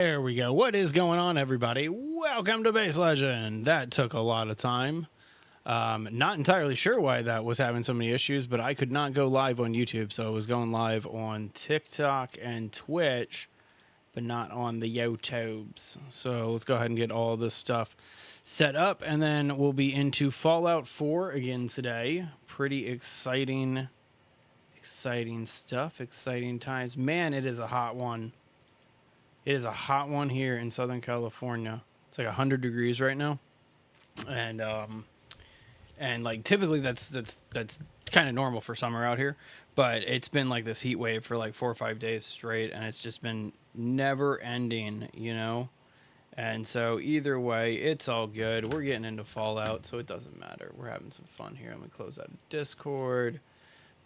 There we go. What is going on, everybody? Welcome to Base Legend. That took a lot of time. Not entirely sure why that was having so many issues, but I could not go live on YouTube, so I was going live on TikTok and Twitch, but not on the YouTubes. So let's go ahead and get all this stuff set up, and then we'll be into Fallout 4 again today. Pretty exciting stuff, exciting times. Man, it is a hot one. It is a hot one here in Southern California. It's like 100 degrees right now, and like typically that's kind of normal for summer out here, but it's been like this heat wave for like 4 or 5 days straight, and it's just been never ending, you know. And so either way, it's all good. We're getting into Fallout, so it doesn't matter. We're having some fun here. I'm gonna close out Discord,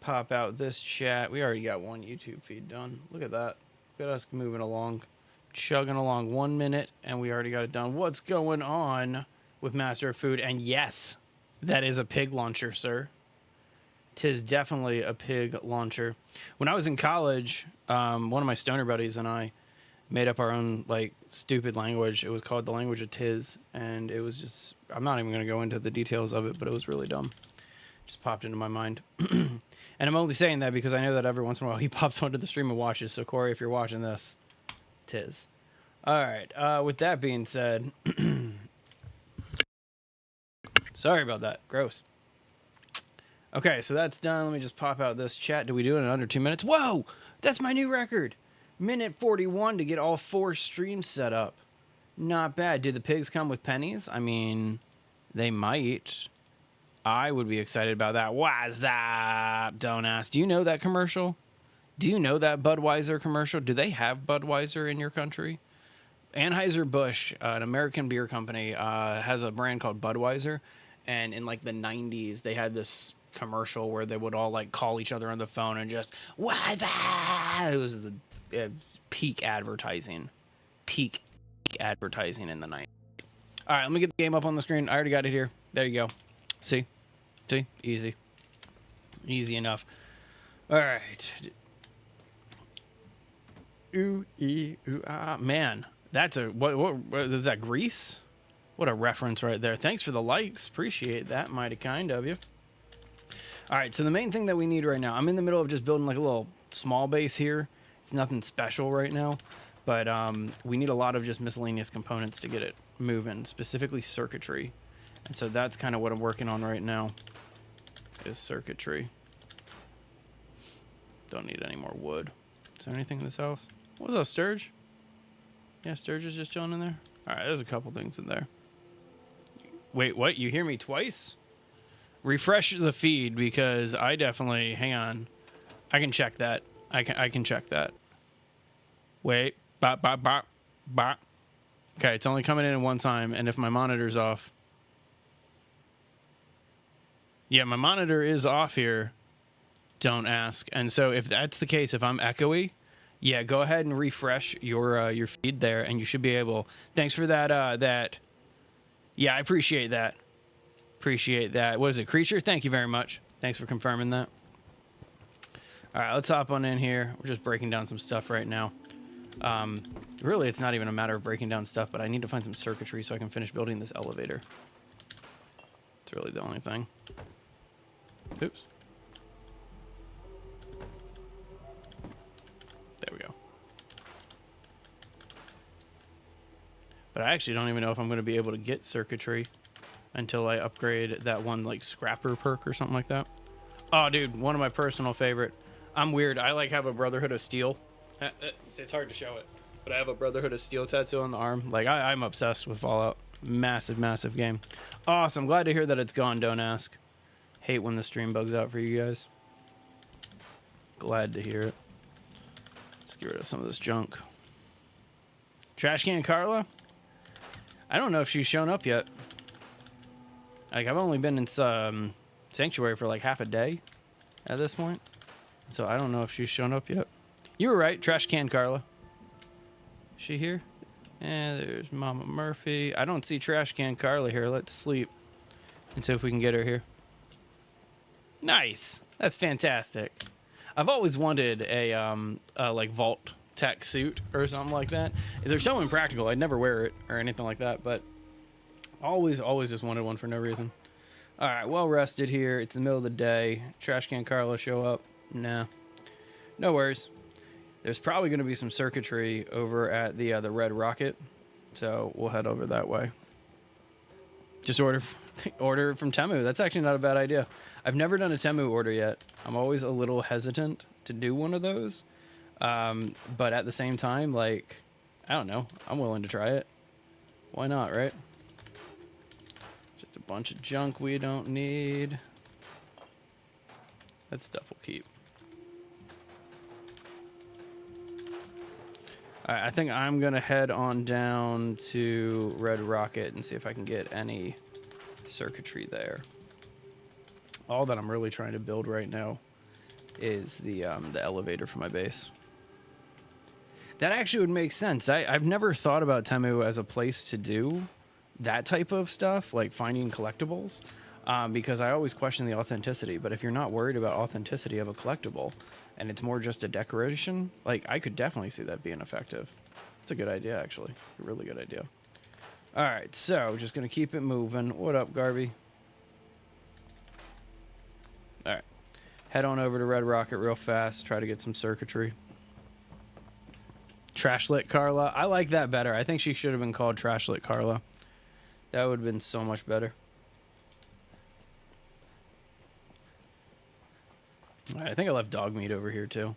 pop out this chat. We already got one YouTube feed done. Look at that. Look at us moving along. Chugging along 1 minute and we already got it done. What's going on with Master of Food? And yes, that is a pig launcher, sir. 'Tis definitely a pig launcher. When I was in college, one of my stoner buddies and I made up our own like stupid language. It was called the language of Tiz, and it was just, I'm not even going to go into the details of it, but it was really dumb. Just popped into my mind. And I'm only saying that because I know that every once in a while he pops onto the stream and watches. So Corey, if you're watching this, Tiz. All right. With that being said, sorry about that. Gross. Okay, so that's done. Let me just pop out this chat. Did we do it in under 2 minutes? Whoa, that's my new record. Minute 41 to get all 4 streams set up. Not bad. Did the pigs come with pennies? I mean, they might. I would be excited about that. Why's that? Don't ask. Do you know that commercial? Do you know that Budweiser commercial? Do they have Budweiser in your country? Anheuser-Busch, an American beer company, has a brand called Budweiser. And in like the 90s, they had this commercial where they would all like call each other on the phone and just, why that? It was the peak advertising. Peak advertising in the 90s. All right, let me get the game up on the screen. I already got it here. There you go. See? Easy. Easy enough. All right. Ooh, ah, man, that's a what is that? Grease? What a reference right there. Thanks for the likes, appreciate that, mighty kind of you. All right, so the main thing that we need right now, I'm in the middle of just building like a little small base here. It's nothing special right now, but we need a lot of just miscellaneous components to get it moving, specifically circuitry, and so that's kind of what I'm working on right now, is circuitry. Don't need any more wood. Is there anything in this house? What's up, Sturge? Yeah, Sturge is just chilling in there. All right, there's a couple things in there. Wait, what? You hear me twice? Refresh the feed because I definitely... Hang on. I can check that. I can check that. Wait. Bop, bop, bop, bop. Okay, it's only coming in at one time, and if my monitor's off... Yeah, my monitor is off here. Don't ask. And so if that's the case, if I'm echoey... Yeah, go ahead and refresh your feed there, and you should be able... Thanks for that, Yeah, I appreciate that. Appreciate that. What is it, Creature? Thank you very much. Thanks for confirming that. All right, let's hop on in here. We're just breaking down some stuff right now. Really, it's not even a matter of breaking down stuff, but I need to find some circuitry so I can finish building this elevator. It's really the only thing. Oops. There we go. But I actually don't even know if I'm going to be able to get circuitry until I upgrade that one like scrapper perk or something like that. Oh, dude, one of my personal favorite. I'm weird. I like have a Brotherhood of Steel. It's hard to show it, but I have a Brotherhood of Steel tattoo on the arm. Like I'm obsessed with Fallout. Massive, massive game. Awesome. Glad to hear that it's gone. Don't ask. Hate when the stream bugs out for you guys. Glad to hear it. Let's get rid of some of this junk. Trash Can Carla? I don't know if she's shown up yet. Like, I've only been in Sanctuary for like half a day at this point. So I don't know if she's shown up yet. You were right, Trash Can Carla. Is she here? And there's Mama Murphy. I don't see Trash Can Carla here. Let's sleep and see if we can get her here. Nice. That's fantastic. I've always wanted a like vault tech suit or something like that. They're so impractical. I'd never wear it or anything like that, but always just wanted one for no reason. All right, well rested here. It's the middle of the day. Trash Can Carla show up? Nah, no worries. There's probably going to be some circuitry over at the Red Rocket, so we'll head over that way. Just order from Temu. That's actually not a bad idea. I've never done a Temu order yet. I'm always a little hesitant to do one of those, but at the same time, like, I don't know. I'm willing to try it. Why not, right? Just a bunch of junk we don't need. That stuff we'll keep. All right, I think I'm going to head on down to Red Rocket and see if I can get any circuitry there. All that I'm really trying to build right now is the elevator for my base. That actually would make sense. I've never thought about Temu as a place to do that type of stuff, like finding collectibles, because I always question the authenticity. But if you're not worried about authenticity of a collectible, and it's more just a decoration, like, I could definitely see that being effective. It's a good idea, actually. A really good idea. All right, so just going to keep it moving. What up, Garvey? All right. Head on over to Red Rocket real fast. Try to get some circuitry. Trashlit Carla. I like that better. I think she should have been called Trashlit Carla. That would have been so much better. All right, I think I left Dogmeat over here too.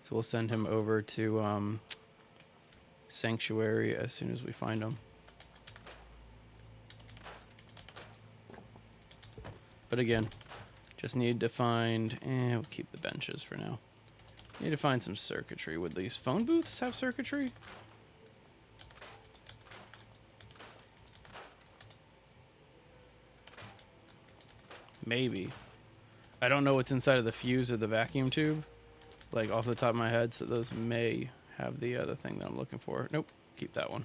So we'll send him over to Sanctuary as soon as we find him. But again, just need to find, we'll keep the benches for now. Need to find some circuitry. Would these phone booths have circuitry? Maybe. I don't know what's inside of the fuse or the vacuum tube, like off the top of my head, so those may have the thing that I'm looking for. Nope, keep that one.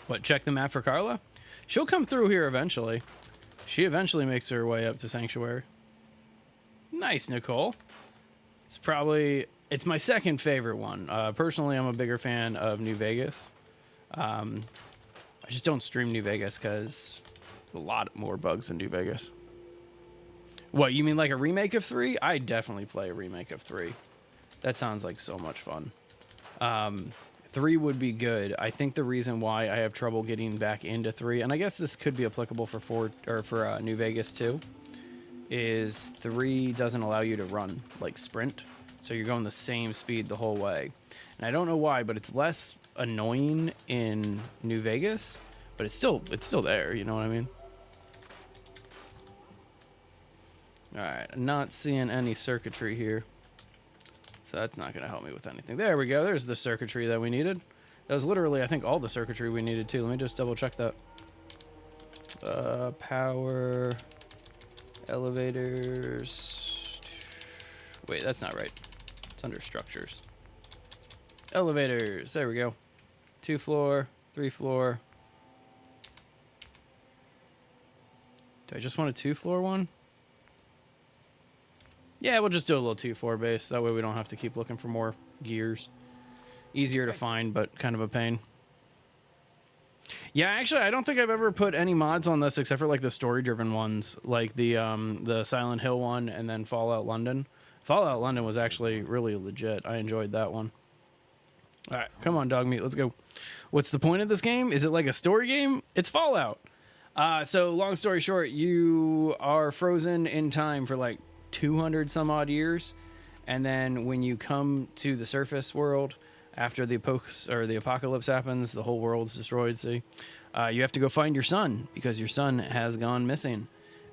What, check the map for Carla? She'll come through here eventually. She eventually makes her way up to Sanctuary. Nice, Nicole. It's my second favorite one. Personally, I'm a bigger fan of New Vegas. I just don't stream New Vegas because there's a lot more bugs in New Vegas. What, you mean like a remake of 3? I definitely play a remake of 3. That sounds like so much fun. 3 would be good. I think the reason why I have trouble getting back into 3, and I guess this could be applicable for New Vegas too, is 3 doesn't allow you to run, like sprint. So you're going the same speed the whole way. And I don't know why, but it's less annoying in New Vegas, but it's still there, you know what I mean? All right, I'm not seeing any circuitry here. So that's not going to help me with anything. There we go. There's the circuitry that we needed. That was literally, I think, all the circuitry we needed too. Let me just double check that. Power, elevators. Wait, that's not right. It's under structures. Elevators. There we go. 2 floor, 3 floor. Do I just want a 2 floor one? Yeah, we'll just do a little 2-floor base. That way we don't have to keep looking for more gears. Easier to find, but kind of a pain. Yeah, actually, I don't think I've ever put any mods on this except for like the story-driven ones, like the Silent Hill one and then Fallout London. Fallout London was actually really legit. I enjoyed that one. All right, come on, Dogmeat, let's go. What's the point of this game? Is it like a story game? It's Fallout. So long story short, you are frozen in time for like 200 some odd years, and then when you come to the surface world after the apocalypse happens, the whole world's destroyed. See, you have to go find your son because your son has gone missing.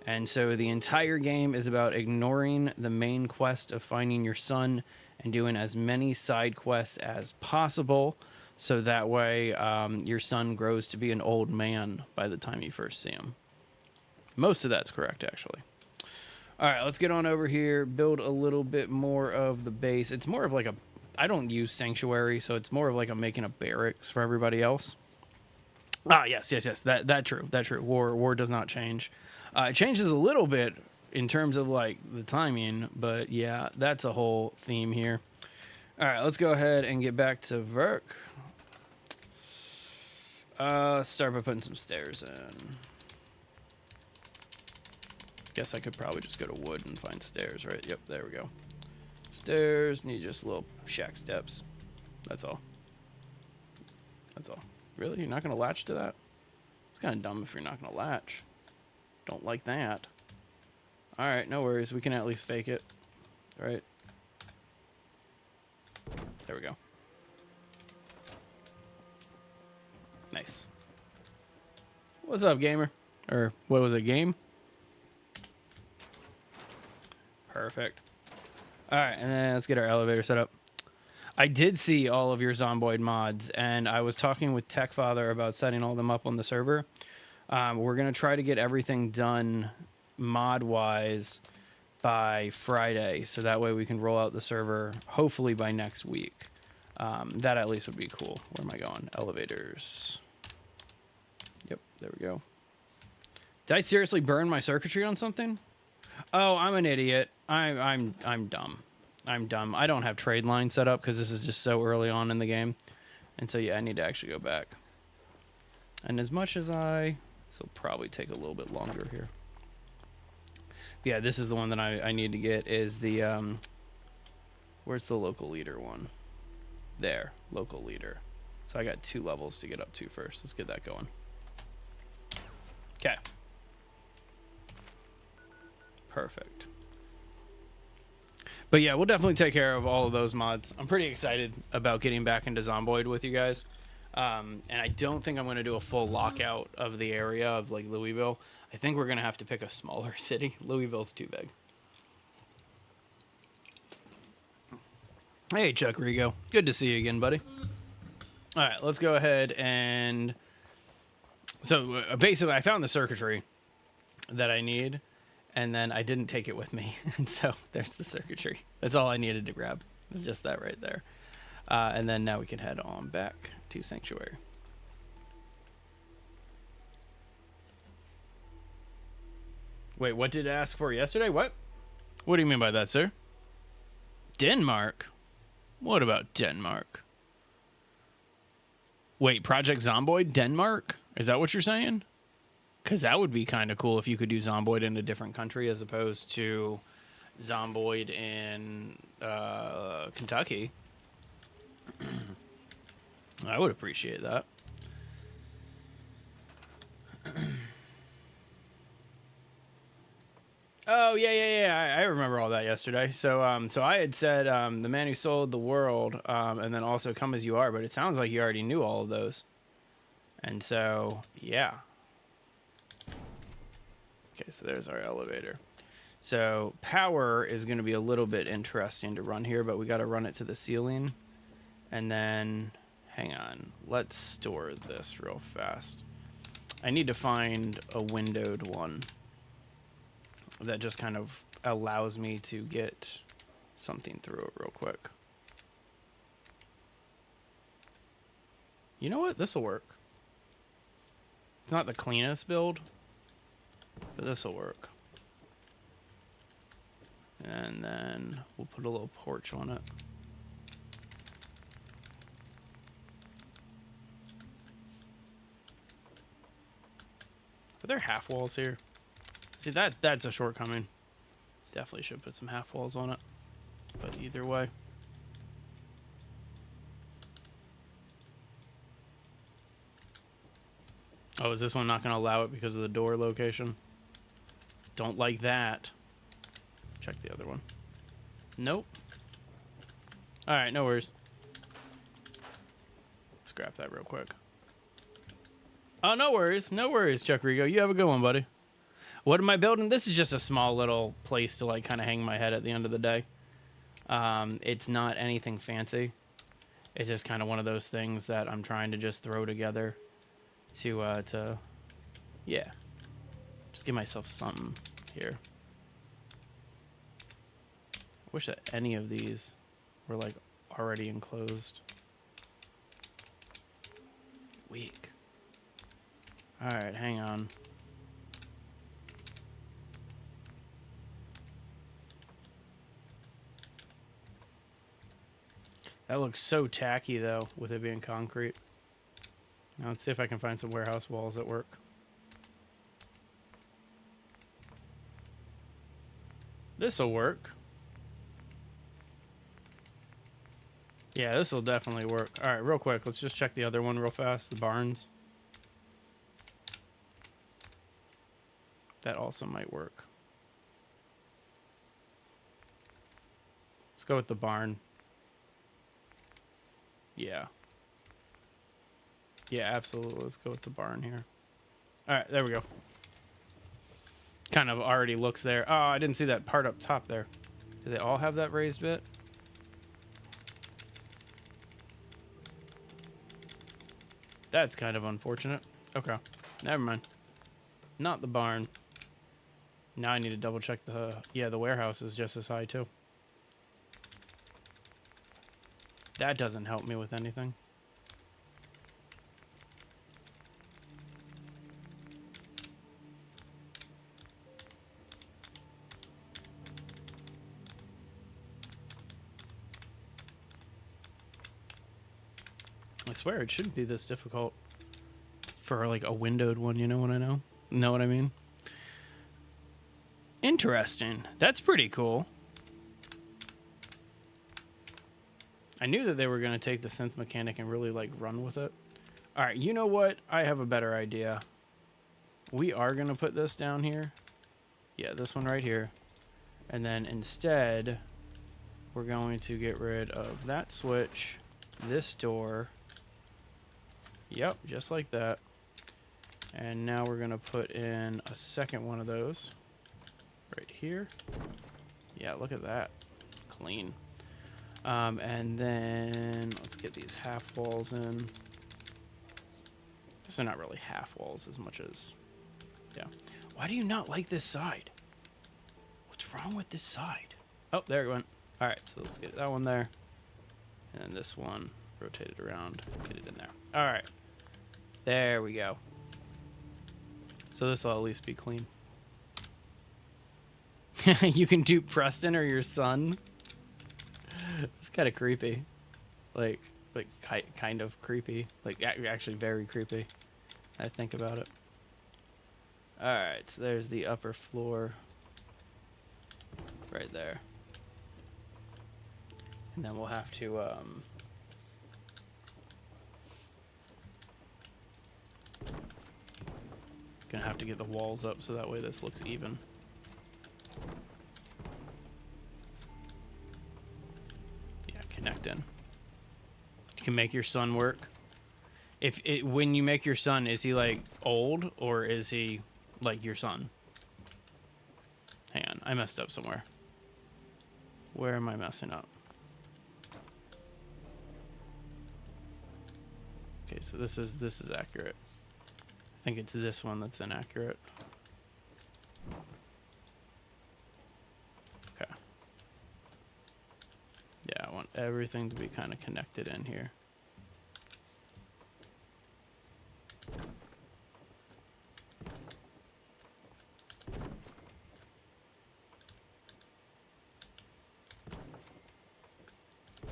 And so the entire game is about ignoring the main quest of finding your son and doing as many side quests as possible, so that way your son grows to be an old man by the time you first see him. Most of that's correct, actually. All right, let's get on over here, build a little bit more of the base. It's more of like I don't use Sanctuary, so it's more of like I'm making a barracks for everybody else. Ah, yes, yes, yes. That true. That true. War does not change. It changes a little bit in terms of like the timing, but yeah, that's a whole theme here. All right, let's go ahead and get back to Verk. Start by putting some stairs in. Guess I could probably just go to wood and find stairs, right? Yep, there we go. Stairs need just little shack steps. That's all. That's all. Really? You're not going to latch to that? It's kind of dumb if you're not going to latch. Don't like that. All right, no worries. We can at least fake it. All right. There we go. Nice. What's up, gamer? Or what was it, game? Perfect. All right, and then let's get our elevator set up. I did see all of your Zomboid mods, and I was talking with TechFather about setting all them up on the server. We're going to try to get everything done mod-wise by Friday, so that way we can roll out the server hopefully by next week. That at least would be cool. Where am I going? Elevators. Yep, there we go. Did I seriously burn my circuitry on something? Oh, I'm an idiot. I'm dumb. I'm dumb. I don't have trade line set up because this is just so early on in the game. And so, yeah, I need to actually go back. And as much as this will probably take a little bit longer here. But yeah, this is the one that I need to get is the, where's the local leader one? There, local leader. So I got 2 levels to get up to first. Let's get that going. Okay. Perfect. But yeah, we'll definitely take care of all of those mods. I'm pretty excited about getting back into Zomboid with you guys. And I don't think I'm going to do a full lockout of the area of like Louisville. I think we're going to have to pick a smaller city. Louisville's too big. Hey, Chuck Rigo. Good to see you again, buddy. All right, let's go ahead and... So basically, I found the circuitry that I need. And then I didn't take it with me. And so there's the circuitry. That's all I needed to grab. It's just that right there. And then now we can head on back to Sanctuary. Wait, what did it ask for yesterday? What? What do you mean by that, sir? Denmark? What about Denmark? Wait, Project Zomboid, Denmark? Is that what you're saying? Because that would be kind of cool if you could do Zomboid in a different country as opposed to Zomboid in Kentucky. I would appreciate that. Oh, yeah. I remember all that yesterday. So so I had said The Man Who Sold the World and then also Come As You Are, but it sounds like you already knew all of those. And so, yeah. Okay, so there's our elevator. So power is going to be a little bit interesting to run here, but we got to run it to the ceiling. And then, hang on, let's store this real fast. I need to find a windowed one that just kind of allows me to get something through it real quick. You know what? This will work. It's not the cleanest build, but this will work. And then we'll put a little porch on it. Are there half walls here? See, that's a shortcoming. Definitely should put some half walls on it. But either way. Oh, is this one not going to allow it because of the door location? Don't like that. Check the other one. Nope. Alright, no worries. Scrap that real quick. Oh, no worries. No worries, Chuck Rigo. You have a good one, buddy. What am I building? This is just a small little place to like kind of hang my head at the end of the day. It's not anything fancy. It's just kind of one of those things that I'm trying to just throw together to yeah, just give myself something here. I wish that any of these were like already enclosed. Weak. Alright, hang on. That looks so tacky, though, with it being concrete. Now, let's see if I can find some warehouse walls that work. This'll work. Yeah, this'll definitely work. Alright, real quick, let's just check the other one real fast, the barns. That also might work. Let's go with the barn. Yeah. Yeah, absolutely. Let's go with the barn here. Alright, there we go. Kind of already looks there. Oh, I didn't see that part up top there. Do they all have that raised bit? That's kind of unfortunate. Okay, never mind. Not the barn. Now I need to double check the... Yeah, the warehouse is just as high too. That doesn't help me with anything. I swear it shouldn't be this difficult for like a windowed one, you know what I know? Know what I mean? Interesting. That's pretty cool. I knew that they were going to take the synth mechanic and really like run with it. All right, you know what? I have a better idea. We are going to put this down here. Yeah, this one right here. And then instead, we're going to get rid of that switch, this door. Yep, just like that. And now we're going to put in a second one of those right here. Yeah, look at that. Clean. And then let's get these half walls in. So not really half walls as much as, yeah. Why do you not like this side? What's wrong with this side? Oh, there it went. All right, so let's get that one there. And then this one, rotate it around, get it in there. All right, there we go. So this will at least be clean. You can dupe Preston or your son. It's kind of creepy. Like kind of creepy. Like actually very creepy. I think about it. All right, so there's the upper floor. Right there. And then we'll have to gonna have to get the walls up so that way this looks even. Yeah, connect in. You can make your son work. When you make your son, is he like old or is he like your son? Hang on, I messed up somewhere. Where am I messing up? Okay, so this is accurate. I think it's this one that's inaccurate. Okay. Yeah, I want everything to be kind of connected in here.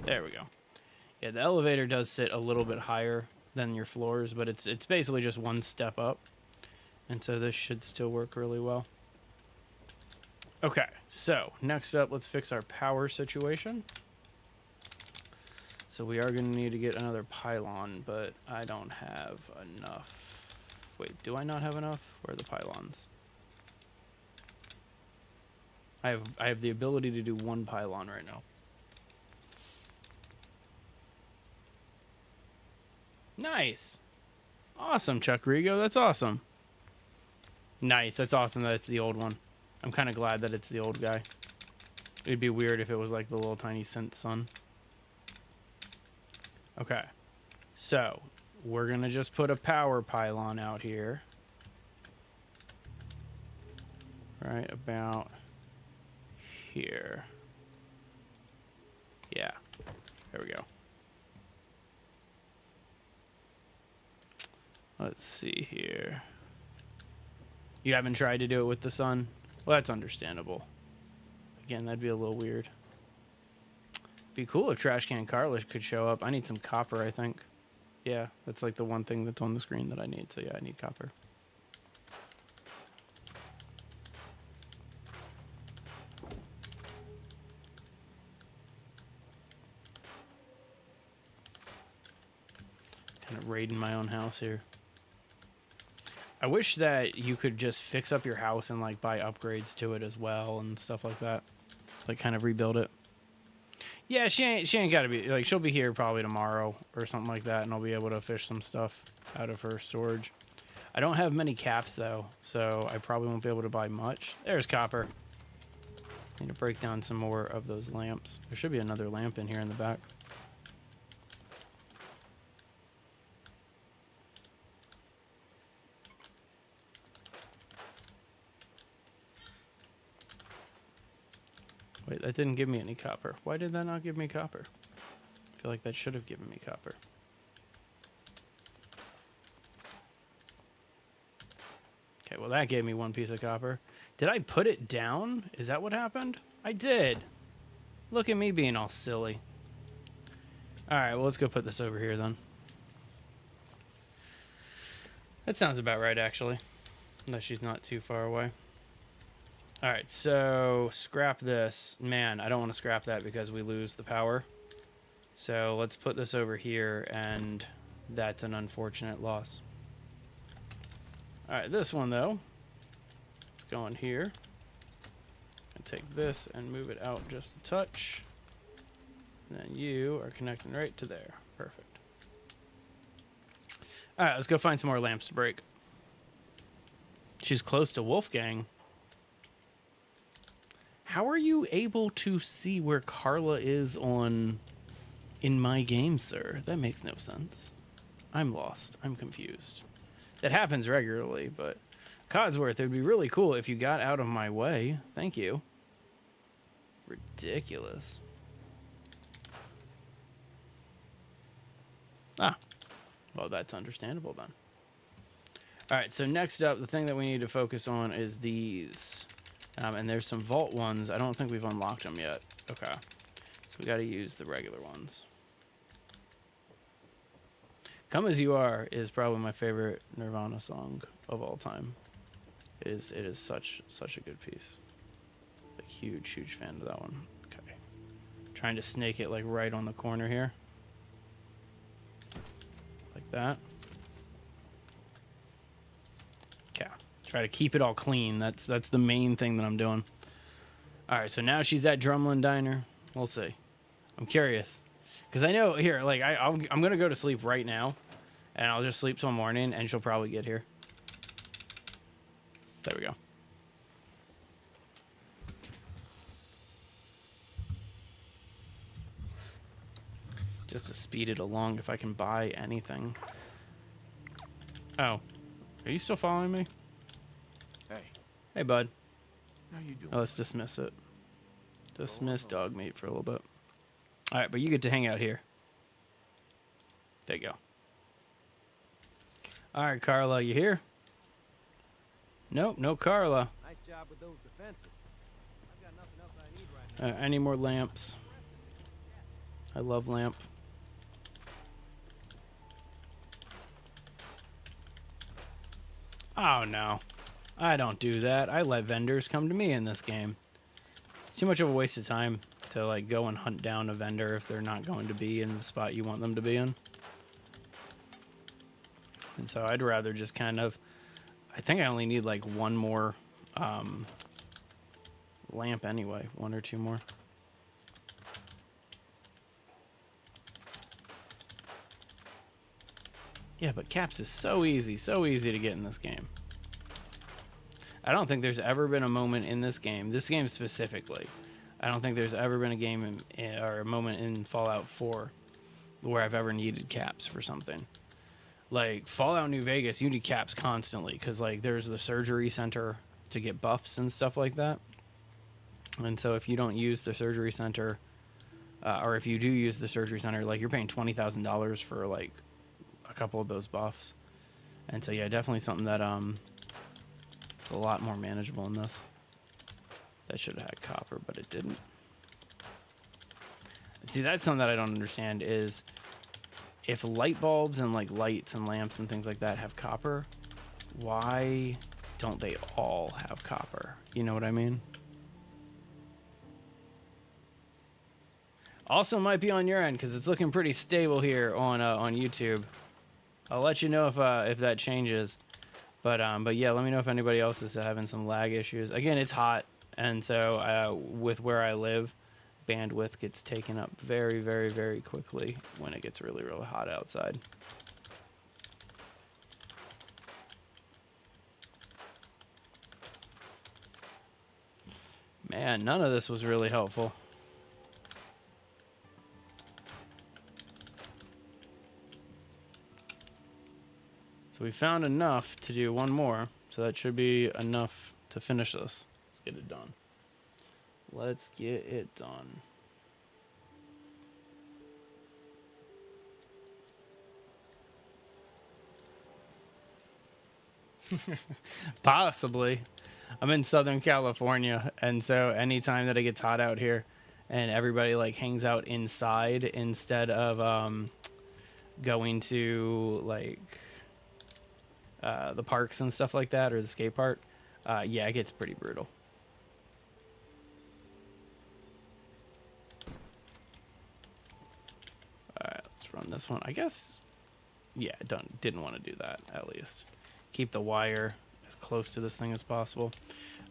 There we go. Yeah, the elevator does sit a little bit higher than your floors, but it's basically just one step up. And so this should still work really well. Okay, so next up, let's fix our power situation. So we are going to need to get another pylon, but I don't have enough. Wait, do I not have enough? Where are the pylons? I have the ability to do one pylon right now. Nice. Awesome, Chuck Rigo. That's awesome. Nice. That's awesome that it's the old one. I'm kind of glad that it's the old guy. It'd be weird if it was like the little tiny synth son. Okay. So, we're going to just put a power pylon out here. Right about here. Yeah. There we go. Let's see here. You haven't tried to do it with the sun? Well, that's understandable. Again, that'd be a little weird. Be cool if Trash Can Carla could show up. I need some copper, I think. Yeah, that's like the one thing that's on the screen that I need. So yeah, I need copper. Kind of raiding my own house here. I wish that you could just fix up your house and like buy upgrades to it as well and stuff like that. Like kind of rebuild it. Yeah, she ain't got to be like, she'll be here probably tomorrow or something like that, and I'll be able to fish some stuff out of her storage. I don't have many caps though, so I probably won't be able to buy much. There's copper. Need to break down some more of those lamps. There should be another lamp in here in the back. Wait, that didn't give me any copper. Why did that not give me copper? I feel like that should have given me copper. Okay, well that gave me one piece of copper. Did I put it down? Is that what happened? I did. Look at me being all silly. Alright, well let's go put this over here then. That sounds about right actually. Unless she's not too far away. Alright, so scrap this. Man, I don't want to scrap that because we lose the power. So let's put this over here, and that's an unfortunate loss. Alright, this one though. Let's go in here. And take this and move it out just a touch. And then you are connecting right to there. Perfect. Alright, let's go find some more lamps to break. She's close to Wolfgang. How are you able to see where Carla is in my game, sir? That makes no sense. I'm lost. I'm confused. That happens regularly, but Codsworth, it would be really cool if you got out of my way. Thank you. Ridiculous. Ah. Well, that's understandable then. All right, so next up, the thing that we need to focus on is these. And there's some vault ones. I don't think we've unlocked them yet. Okay. So we got to use the regular ones. Come As You Are is probably my favorite Nirvana song of all time. It is such a good piece. A huge fan of that one. Okay. Trying to snake it like right on the corner here. Like that. Okay. Try to keep it all clean. That's the main thing that I'm doing. All right, so now she's at Drumlin Diner. We'll see. I'm curious because I know here, like I'm gonna go to sleep right now, and I'll just sleep till morning, and she'll probably get here. There we go. Just to speed it along, if I can buy anything. Oh, are you still following me? Hey, bud. How you doing? Oh, let's dismiss it. Dismiss dog meat for a little bit. All right, but you get to hang out here. There you go. All right, Carla, you here? Nope, no Carla. Nice job with those defenses. I've got nothing else I need right now. I need more lamps. I love lamp. Oh, no. I don't do that. I let vendors come to me in this game. It's too much of a waste of time to like go and hunt down a vendor if they're not going to be in the spot you want them to be in. And so I'd rather just kind of, I think I only need like one more lamp anyway, one or two more. Yeah, but caps is so easy to get in this game. I don't think there's ever been a moment in this game specifically, I don't think there's ever been a game or a moment in Fallout 4 where I've ever needed caps for something. Like Fallout New Vegas, you need caps constantly because like there's the surgery center to get buffs and stuff like that. And so if you don't use the surgery center, or if you do use the surgery center, like you're paying $20,000 for like a couple of those buffs. And so yeah, definitely something that It's a lot more manageable in this. That should have had copper, but it didn't. See, that's something that I don't understand is if light bulbs and like lights and lamps and things like that have copper, why don't they all have copper? You know what I mean? Also might be on your end because it's looking pretty stable here on YouTube. I'll let you know if that changes. But yeah, let me know if anybody else is having some lag issues. Again, it's hot, and so with where I live, bandwidth gets taken up very, very, very quickly when it gets really, really hot outside. Man, none of this was really helpful. So we found enough to do one more, so that should be enough to finish this. Let's get it done. Let's get it done. Possibly. I'm in Southern California, and so anytime that it gets hot out here and everybody like hangs out inside instead of going to like the parks and stuff like that, or the skate park, yeah, it gets pretty brutal. All right, let's run this one. I guess, yeah, didn't want to do that. At least keep the wire as close to this thing as possible.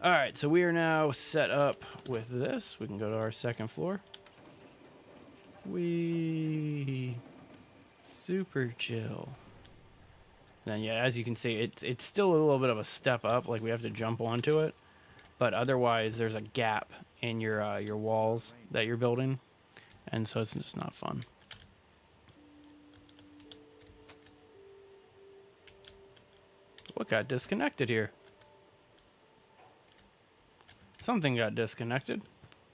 All right, so we are now set up with this. We can go to our second floor. We super chill. And then, yeah, as you can see, it's still a little bit of a step up. Like, we have to jump onto it. But otherwise, there's a gap in your walls that you're building. And so it's just not fun. What got disconnected here? Something got disconnected.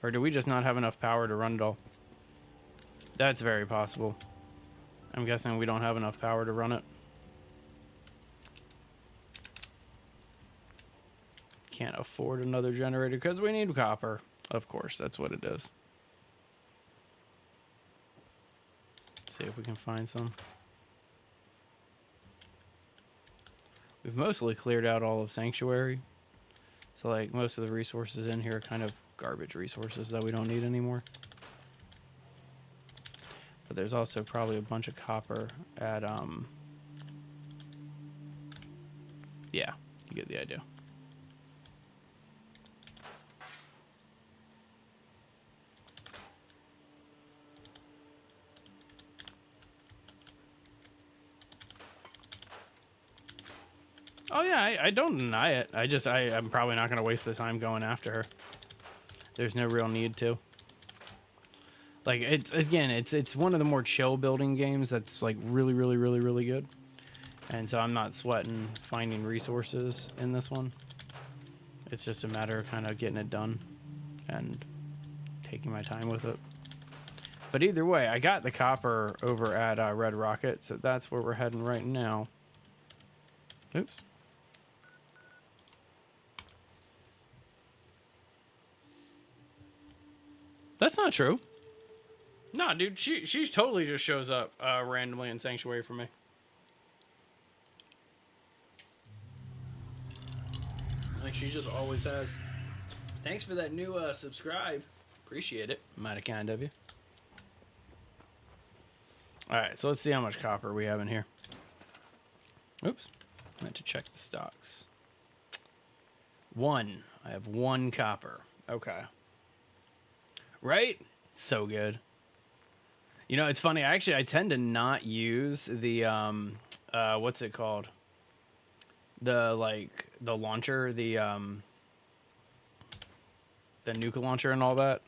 Or do we just not have enough power to run it all? That's very possible. I'm guessing we don't have enough power to run it. Can't afford another generator because we need copper. Of course, that's what it is. Let's see if we can find some. We've mostly cleared out all of Sanctuary. So like most of the resources in here are kind of garbage resources that we don't need anymore. But there's also probably a bunch of copper at yeah, you get the idea. Oh yeah, I don't deny it. I'm probably not going to waste the time going after her. There's no real need to. Like, it's one of the more chill building games that's like really, really, really, really good. And so I'm not sweating finding resources in this one. It's just a matter of kind of getting it done and taking my time with it. But either way, I got the copper over at Red Rocket, so that's where we're heading right now. Oops. That's not true. Nah, dude, she totally just shows up randomly in Sanctuary for me. Like she just always has. Thanks for that new subscribe. Appreciate it. Mighty kind of you. Alright, so let's see how much copper we have in here. Oops. I meant to check the stocks. 1. I have 1 copper. Okay. Right? So good. You know, it's funny. I tend to not use the, what's it called? The launcher, the nuke launcher and all that.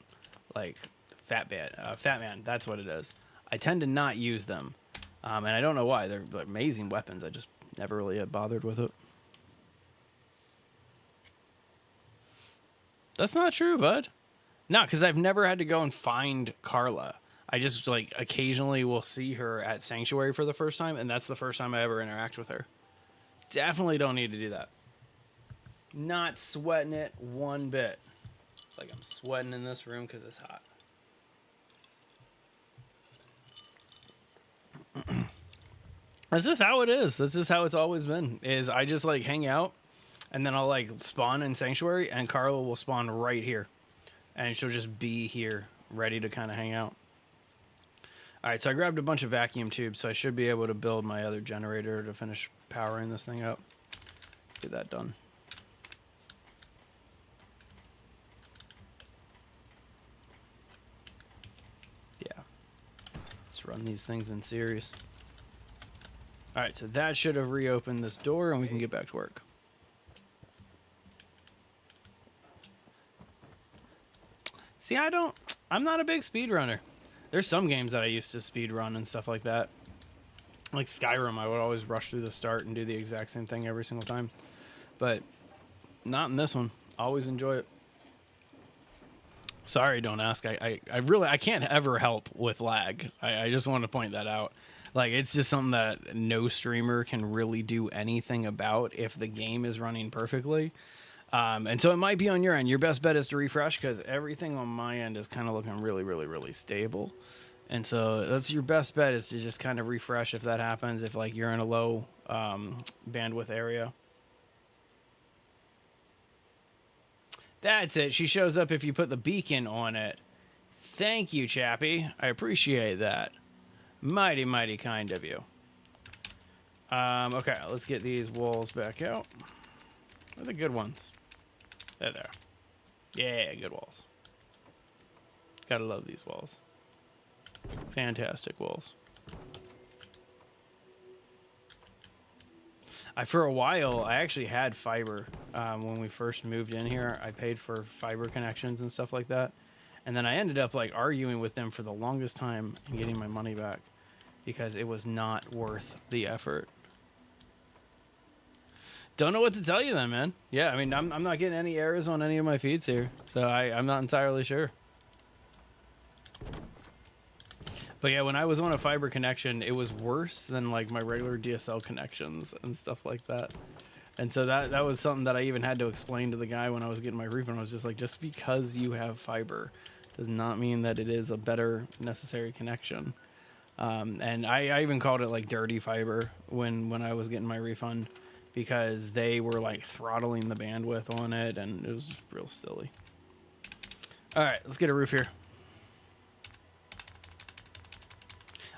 Like, Fat Man, that's what it is. I tend to not use them. And I don't know why. They're amazing weapons. I just never really bothered with it. That's not true, bud. No, because I've never had to go and find Carla. I just, like, occasionally will see her at Sanctuary for the first time, and that's the first time I ever interact with her. Definitely don't need to do that. Not sweating it one bit. Like I'm sweating in this room because it's hot. That's just how it is. That's just how it's always been. Is I just like hang out, and then I'll like spawn in Sanctuary, and Carla will spawn right here, and she'll just be here, ready to kind of hang out. All right, so I grabbed a bunch of vacuum tubes, so I should be able to build my other generator to finish powering this thing up. Let's get that done. Yeah, let's run these things in series. All right, so that should have reopened this door, and we can get back to work. See, I'm not a big speedrunner. There's some games that I used to speedrun and stuff like that. Like Skyrim, I would always rush through the start and do the exact same thing every single time. But not in this one. Always enjoy it. Sorry, don't ask. I can't ever help with lag. I just want to point that out. Like, it's just something that no streamer can really do anything about if the game is running perfectly. And so it might be on your end. Your best bet is to refresh because everything on my end is kind of looking really, really, really stable. And so that's your best bet is to just kind of refresh if that happens, if like you're in a low bandwidth area. That's it. She shows up if you put the beacon on it. Thank you, Chappie. I appreciate that. Mighty, mighty kind of you. Okay, let's get these walls back out. Where are the good ones? They're there. Yeah, good walls. Gotta love these walls. Fantastic walls. For a while, I actually had fiber. When we first moved in here, I paid for fiber connections and stuff like that. And then I ended up like arguing with them for the longest time and getting my money back because it was not worth the effort. Don't know what to tell you then, man. Yeah, I mean, I'm not getting any errors on any of my feeds here, so I'm not entirely sure. But yeah, when I was on a fiber connection, it was worse than like my regular DSL connections and stuff like that. And so that was something that I even had to explain to the guy when I was getting my refund. I was just like, just because you have fiber does not mean that it is a better necessary connection. And I even called it like dirty fiber when I was getting my refund because they were like throttling the bandwidth on it and it was real silly. All right, let's get a roof here.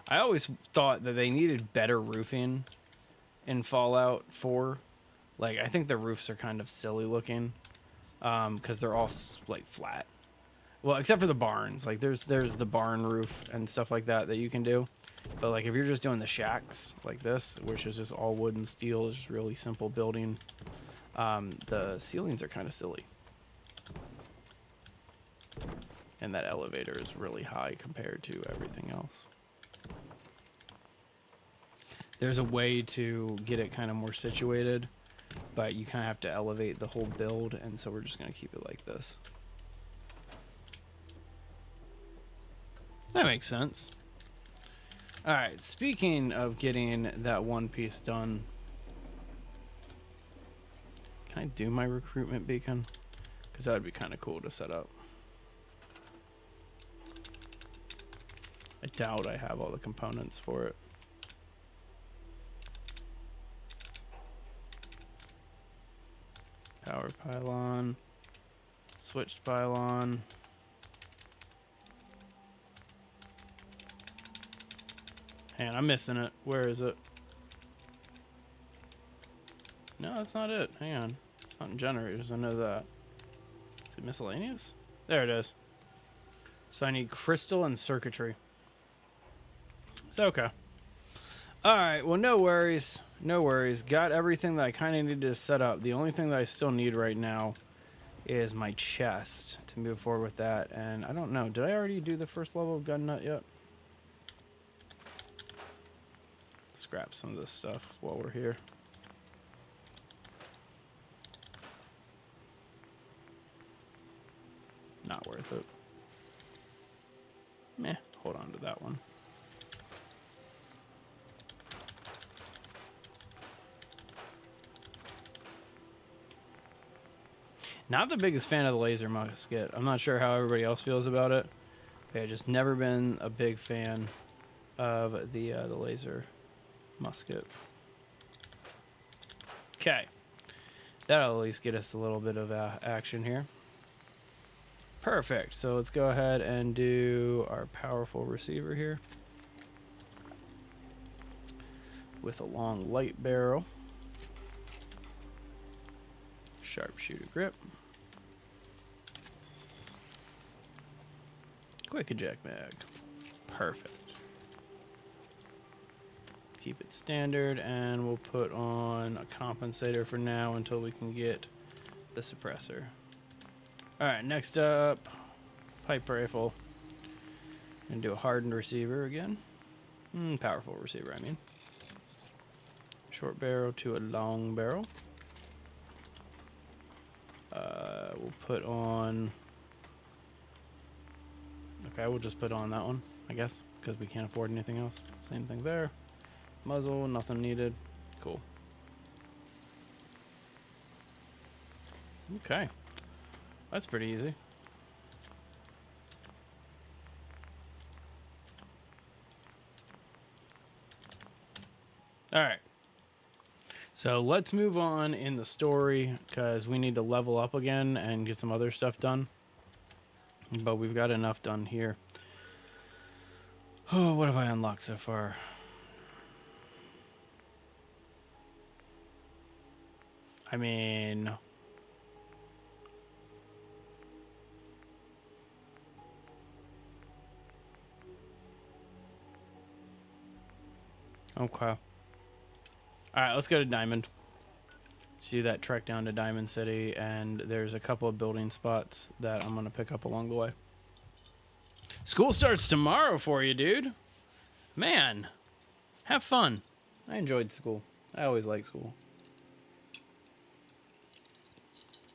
I always thought that they needed better roofing in Fallout 4. Like, I think the roofs are kind of silly looking because they're all like flat. Well, except for the barns. Like, there's the barn roof and stuff like that you can do. But like, if you're just doing the shacks like this, which is just all wood and steel, is just really simple building, the ceilings are kind of silly. And that elevator is really high compared to everything else. There's a way to get it kind of more situated, but you kind of have to elevate the whole build, and so we're just going to keep it like this. That makes sense. All right, speaking of getting that one piece done, can I do my recruitment beacon? Because that would be kind of cool to set up. I doubt I have all the components for it. Power pylon, switched pylon. Man, I'm missing it. Where is it? No, that's not it. Hang on. It's not in generators. I know that. Is it miscellaneous? There it is. So I need crystal and circuitry. It's okay. All right. Well, no worries. No worries. Got everything that I kind of needed to set up. The only thing that I still need right now is my chest to move forward with that. And I don't know. Did I already do the first level of gun nut yet? Scrap some of this stuff while we're here. Not worth it. Meh. Hold on to that one. Not the biggest fan of the laser musket. I'm not sure how everybody else feels about it. Yeah, just never been a big fan of the laser musket. Okay, that'll at least get us a little bit of action here. Perfect. So let's go ahead and do our powerful receiver here with a long light barrel, sharpshooter grip, quick eject mag. Perfect. Keep it standard, and we'll put on a compensator for now until we can get the suppressor. All right, next up, pipe rifle. And do a hardened receiver again. Powerful receiver, I mean. Short barrel to a long barrel. We'll put on... Okay, we'll just put on that one, I guess, because we can't afford anything else. Same thing there. Muzzle, nothing needed. Cool. Okay. That's pretty easy. All right. So let's move on in the story because we need to level up again and get some other stuff done. But we've got enough done here. Oh, what have I unlocked so far? I mean... Okay. All right, let's go to Diamond. See that trek down to Diamond City, and there's a couple of building spots that I'm going to pick up along the way. School starts tomorrow for you, dude. Man, have fun. I enjoyed school. I always like school.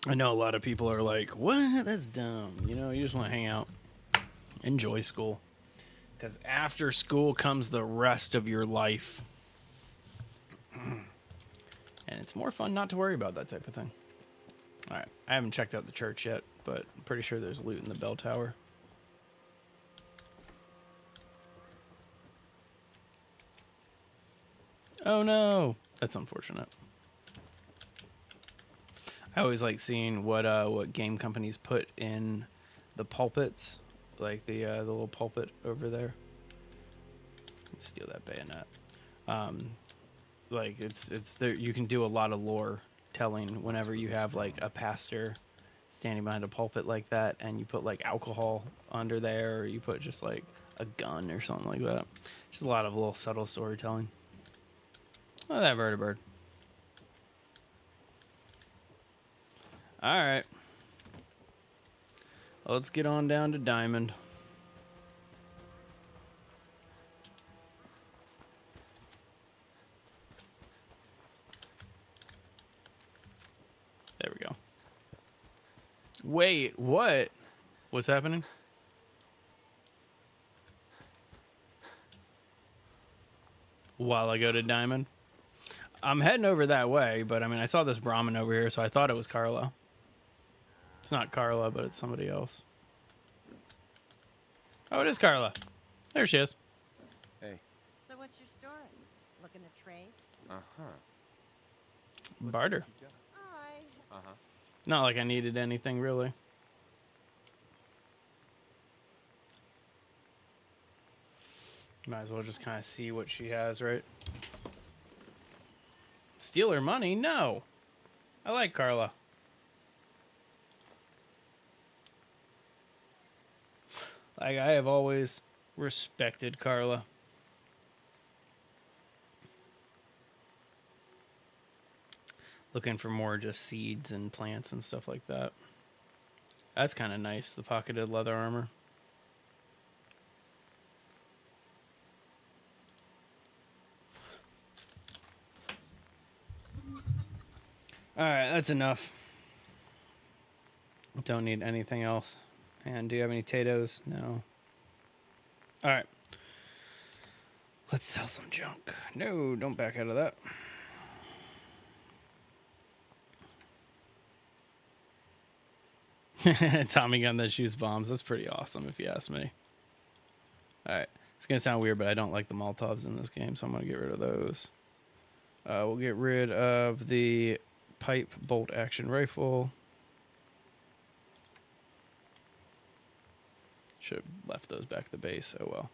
I know a lot of people are like, what? That's dumb. You know, you just want to hang out. Enjoy school. Because after school comes the rest of your life. And it's more fun not to worry about that type of thing. All right. I haven't checked out the church yet, but I'm pretty sure there's loot in the bell tower. Oh, no. That's unfortunate. I always like seeing what game companies put in the pulpits, like the little pulpit over there. Let's steal that bayonet. Like it's there. You can do a lot of lore telling whenever you have like a pastor standing behind a pulpit like that, and you put like alcohol under there, or you put just like a gun or something like that. Just a lot of little subtle storytelling. Oh, that vertibird. All right. Let's get on down to Diamond. There we go. Wait, what? What's happening? While I go to Diamond? I'm heading over that way, but I mean, I saw this Brahmin over here, so I thought it was Carla. It's not Carla, but it's somebody else. Oh, it is Carla. There she is. Hey. So what's your story? Looking to trade? Uh-huh. Barter. I... Uh-huh. Not like I needed anything, really. Might as well just kind of see what she has, right? Steal her money? No. I like Carla. Like, I have always respected Carla. Looking for more just seeds and plants and stuff like that. That's kind of nice, the pocketed leather armor. Alright, that's enough. Don't need anything else. And do you have any potatoes? No. Alright. Let's sell some junk. No, don't back out of that. Tommy gun that shoots bombs. That's pretty awesome if you ask me. Alright. It's going to sound weird, but I don't like the Molotovs in this game, so I'm going to get rid of those. We'll get rid of the pipe bolt action rifle. Should have left those back at the base. Oh well.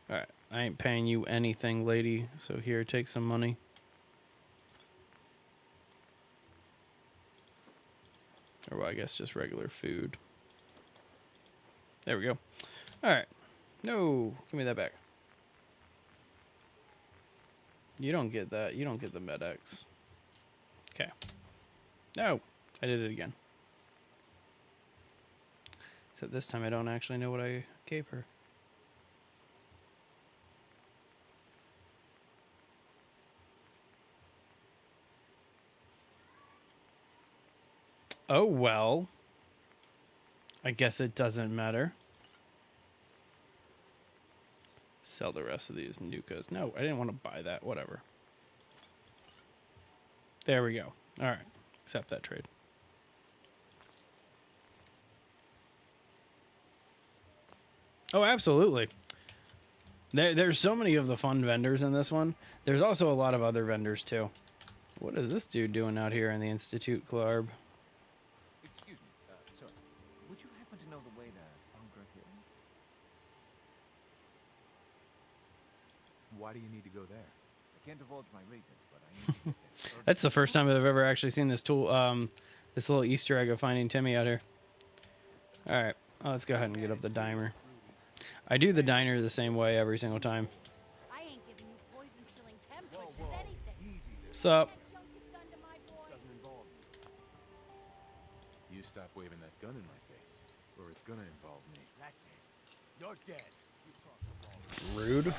Alright. I ain't paying you anything, lady. So here, take some money. Or well, I guess just regular food. There we go. Alright. No, give me that back. You don't get that. You don't get the Med-X. Okay. No, I did it again. Except this time I don't actually know what I gave her. Oh, well. I guess it doesn't matter. Sell the rest of these Nukas. No, I didn't want to buy that. Whatever. There we go. All right. Accept that trade. Oh, absolutely. There's so many of the fun vendors in this one. There's also a lot of other vendors, too. What is this dude doing out here in the Institute Club? Excuse me, sir. Would you happen to know the way to Bunker Hill? Why do you need to go there? I can't divulge my reasons, but I need to get there. That's the first time I've ever actually seen this tool, this little Easter egg of finding Timmy out here. All right, let's go ahead and get up the diner. I do the diner the same way every single time. I ain't giving you poison shilling chem pushes anything. Easy there. What's up? That junk is done to my boy. Doesn't involve you. You stop waving that gun in my face, or it's gonna involve me. That's it. You're dead. You crossed the wall. Rude.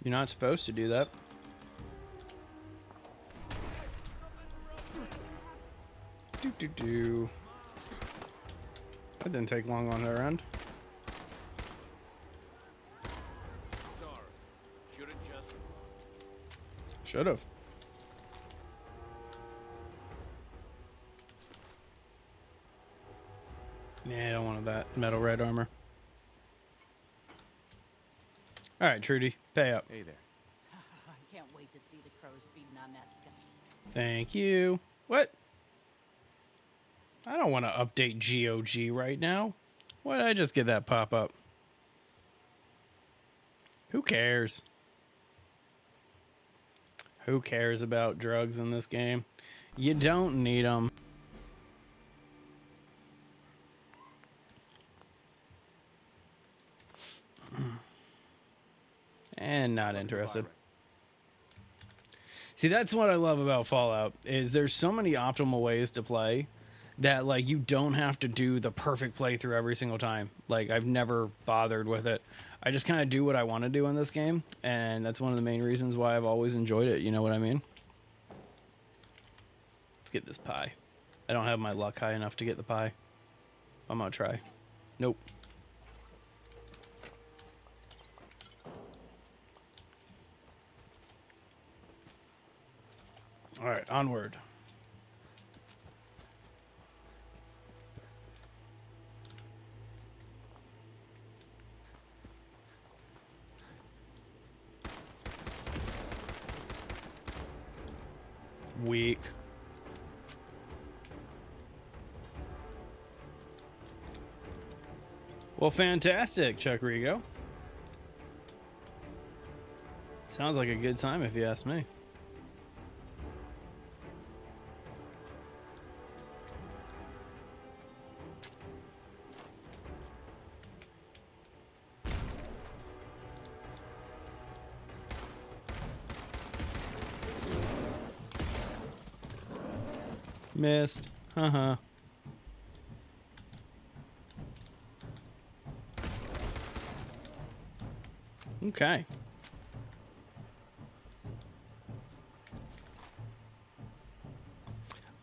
You're not supposed to do that. Do. That didn't take long on their end. Sorry. Should've just run. Should have. Yeah, I don't want that metal red armor. All right, Trudy, pay up. Hey there. I can't wait to see the crows feeding on that stuff. Thank you. What? I don't want to update GOG right now. Why did I just get that pop up? Who cares? Who cares about drugs in this game? You don't need them. And not interested. See, that's what I love about Fallout, is there's so many optimal ways to play that, like, you don't have to do the perfect playthrough every single time. Like, I've never bothered with it. I just kind of do what I want to do in this game, and that's one of the main reasons why I've always enjoyed it, you know what I mean? Let's get this pie. I don't have my luck high enough to get the pie. I'm gonna try. Nope. All right, onward. Weak. Well, fantastic, Chuck Rigo. Sounds like a good time if you ask me. Missed. Haha. Okay.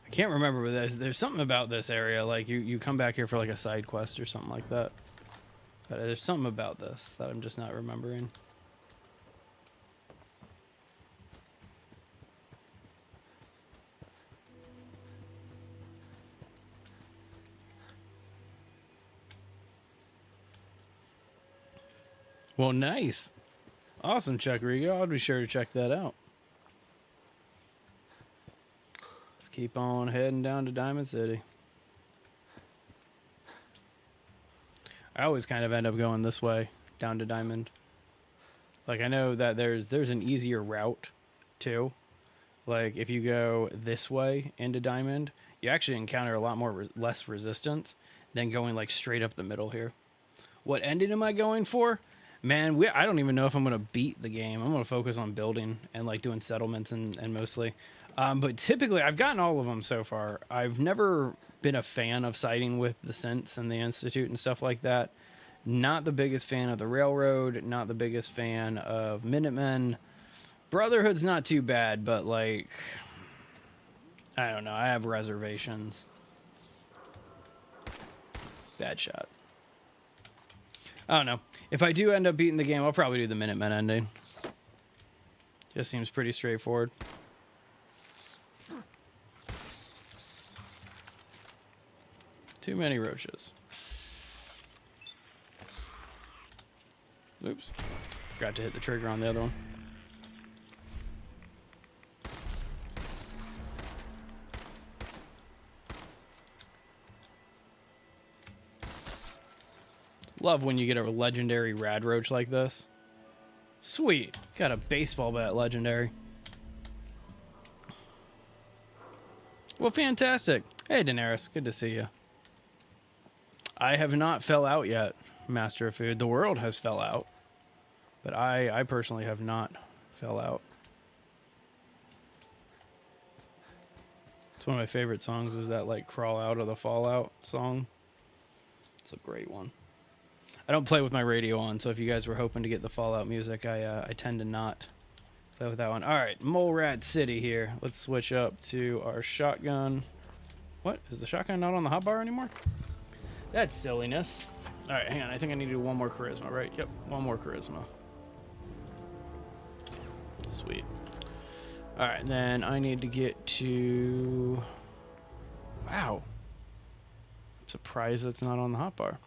I can't remember, but there's something about this area. Like you come back here for like a side quest or something like that. But there's something about this that I'm just not remembering. Well, nice. Awesome, Chuck Rigo. I'll be sure to check that out. Let's keep on heading down to Diamond City. I always kind of end up going this way down to Diamond. Like, I know that there's an easier route too. Like, if you go this way into Diamond, you actually encounter a lot more less resistance than going like straight up the middle here. What ending am I going for? Man, I don't even know if I'm going to beat the game. I'm going to focus on building and like doing settlements and mostly. But typically, I've gotten all of them so far. I've never been a fan of siding with the Synths and the Institute and stuff like that. Not the biggest fan of the Railroad. Not the biggest fan of Minutemen. Brotherhood's not too bad, but like, I don't know. I have reservations. Bad shot. I don't know. If I do end up beating the game, I'll probably do the Minutemen ending. Just seems pretty straightforward. Too many roaches. Oops. Forgot to hit the trigger on the other one. Love when you get a legendary rad roach like this. Sweet. Got a baseball bat legendary. Well, fantastic. Hey, Daenerys. Good to see you. I have not fell out yet, Master of Food. The world has fell out. But I personally have not fell out. It's one of my favorite songs is that, like, Crawl Out of the Fallout song. It's a great one. I don't play with my radio on, so if you guys were hoping to get the Fallout music, I tend to not play with that one. All right, Mole Rat City here. Let's switch up to our shotgun. What? Is the shotgun not on the hotbar anymore? That's silliness. All right, hang on. I think I need to do one more charisma, right? Yep, one more charisma. Sweet. All right, and then I need to get to... Wow. I'm surprised that's not on the hotbar.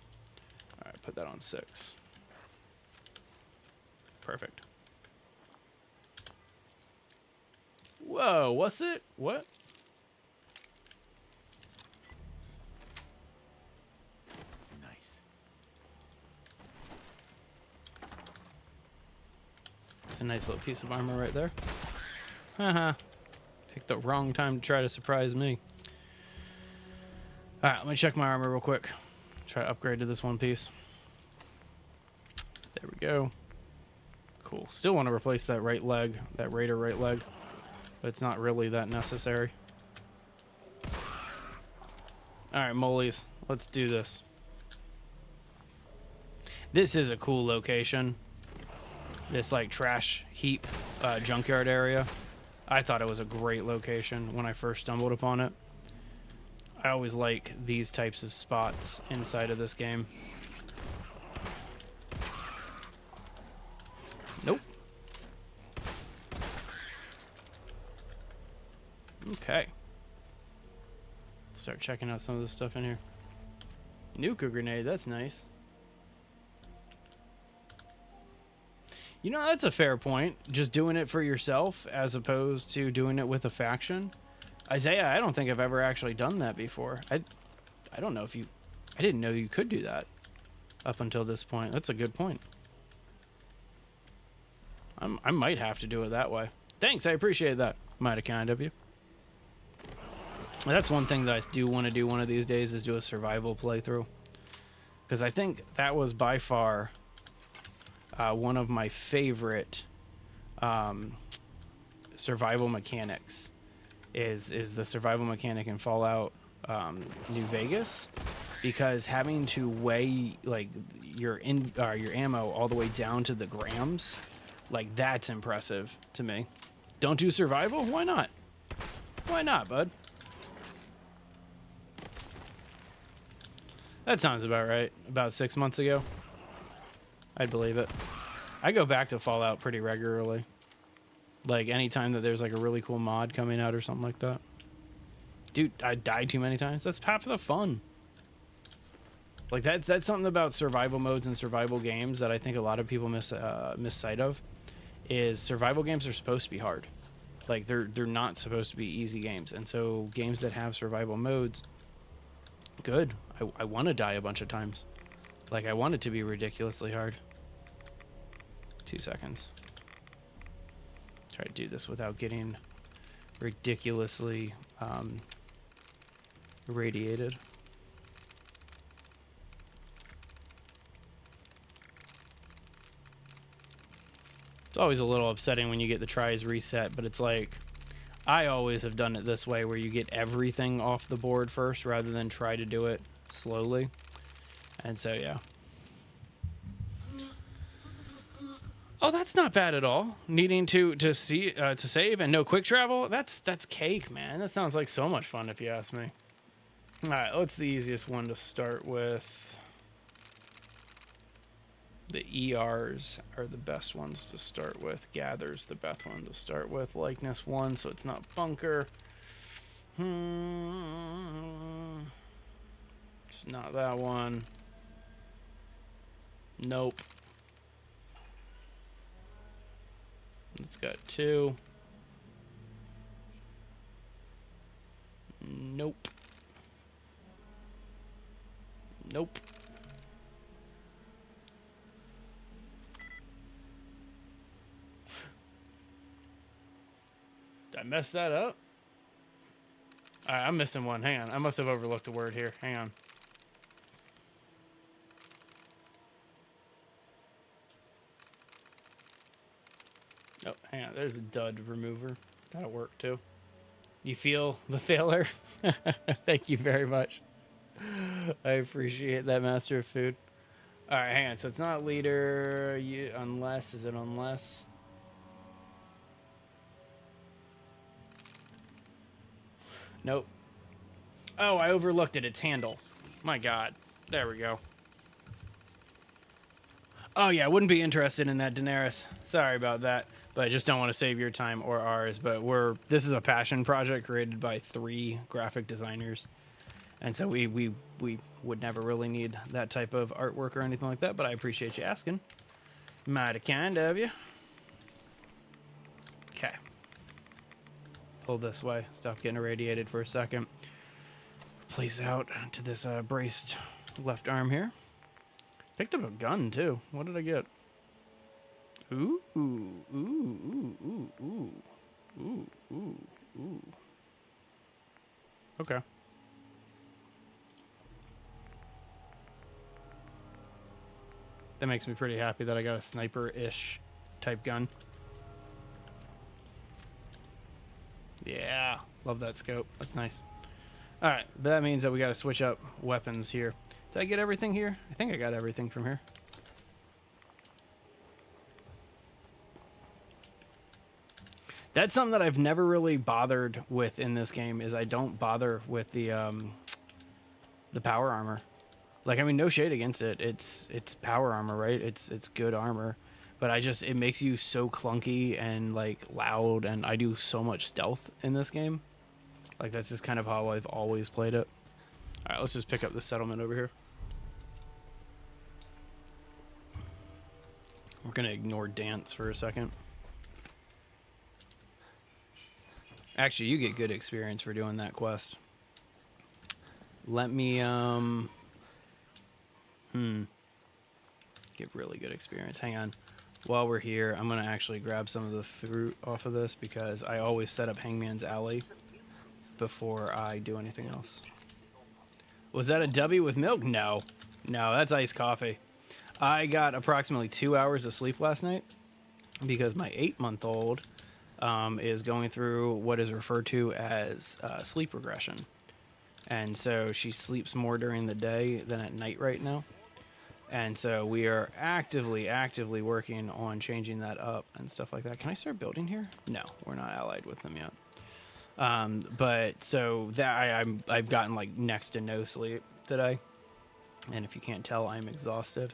All right, put that on 6. Perfect. Whoa, what's it? What? Nice. It's a nice little piece of armor right there. Haha. Picked the wrong time to try to surprise me. All right, let me check my armor real quick. Try to upgrade to this one piece. There we go. Cool. Still want to replace that right leg, that Raider right leg, but it's not really that necessary. All right, molies, let's do this. This is a cool location. This like trash heap junkyard area. I thought it was a great location when I first stumbled upon it. I always like these types of spots inside of this game. Nope. Okay. Start checking out some of this stuff in here. Nuka grenade, that's nice. You know, that's a fair point. Just doing it for yourself as opposed to doing it with a faction. Isaiah, I don't think I've ever actually done that before. I don't know if you... I didn't know you could do that up until this point. That's a good point. I might have to do it that way. Thanks, I appreciate that. Mighty kind of you. That's one thing that I do want to do one of these days is do a survival playthrough. Because I think that was by far one of my favorite survival mechanics. Is the survival mechanic in Fallout New Vegas, because having to weigh like your ammo all the way down to the grams, like that's impressive to me. Don't do survival? Why not? Why not, bud? That sounds about right. About 6 months ago, I'd believe it. I go back to Fallout pretty regularly. Like, anytime that there's, like, a really cool mod coming out or something like that. Dude, I died too many times. That's half of the fun. Like that's something about survival modes and survival games that I think a lot of people miss sight of. Is survival games are supposed to be hard. Like they're not supposed to be easy games. And so games that have survival modes, good. I want to die a bunch of times. Like I want it to be ridiculously hard. 2 seconds. Try to do this without getting ridiculously irradiated. It's always a little upsetting when you get the tries reset, but it's like I always have done it this way where you get everything off the board first rather than try to do it slowly. And so yeah. Oh, that's not bad at all. Needing to save and no quick travel, that's cake, man. That sounds like so much fun if you ask me. All right, what's the easiest one to start with? The ERs are the best ones to start with. Gather's the best one to start with. Likeness 1, so it's not bunker. It's not that one. Nope. It's got 2. Nope. Nope. Did I mess that up? All right, I'm missing one. Hang on. I must have overlooked a word here. Hang on. Oh, hang on. There's a dud remover. That'll work too. You feel the failure? Thank you very much. I appreciate that, Master of Food. All right, hang on. So it's not leader. Unless, is it unless? Nope. Oh, I overlooked it. It's handle. My God. There we go. Oh, yeah. I wouldn't be interested in that, Daenerys. Sorry about that. But I just don't want to save your time or ours. But this is a passion project created by 3 graphic designers. And so we would never really need that type of artwork or anything like that. But I appreciate you asking. Mighty kind of you. Okay. Pull this way. Stop getting irradiated for a second. Place out to this braced left arm here. Picked up a gun too. What did I get? Ooh, ooh, ooh, ooh, ooh, ooh, ooh, ooh. Okay. That makes me pretty happy that I got a sniper-ish type gun. Yeah, love that scope. That's nice. All right, but that means that we got to switch up weapons here. Did I get everything here? I think I got everything from here. That's something that I've never really bothered with in this game is I don't bother with the power armor. Like, I mean, no shade against it. It's power armor, right? It's good armor. But it makes you so clunky and like loud, and I do so much stealth in this game. Like that's just kind of how I've always played it. All right, let's just pick up the settlement over here. We're gonna ignore dance for a second. Actually, you get good experience for doing that quest. Let me get really good experience. Hang on. While we're here, I'm gonna actually grab some of the fruit off of this because I always set up Hangman's Alley before I do anything else. Was that a W with milk? No, that's iced coffee. I got approximately 2 hours of sleep last night because my 8-month-old is going through what is referred to as sleep regression, and so she sleeps more during the day than at night right now. And so we are actively working on changing that up and stuff like that. Can I start building here? No, we're not allied with them yet. But so that I've gotten like next to no sleep today. And if you can't tell, I'm exhausted.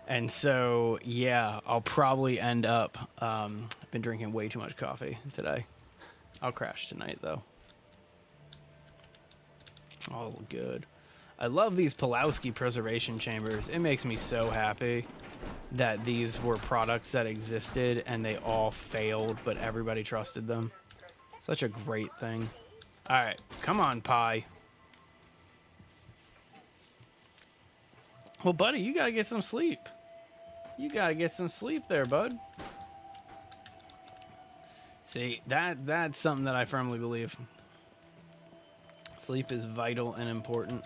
And so, yeah, I'll probably end up, I've been drinking way too much coffee today. I'll crash tonight though. All good. I love these Pulowski preservation chambers. It makes me so happy that these were products that existed and they all failed, but everybody trusted them. Such a great thing. All right, come on, Pie. Well, buddy, you gotta get some sleep. You gotta get some sleep there, bud. See, that's something that I firmly believe. Sleep is vital and important.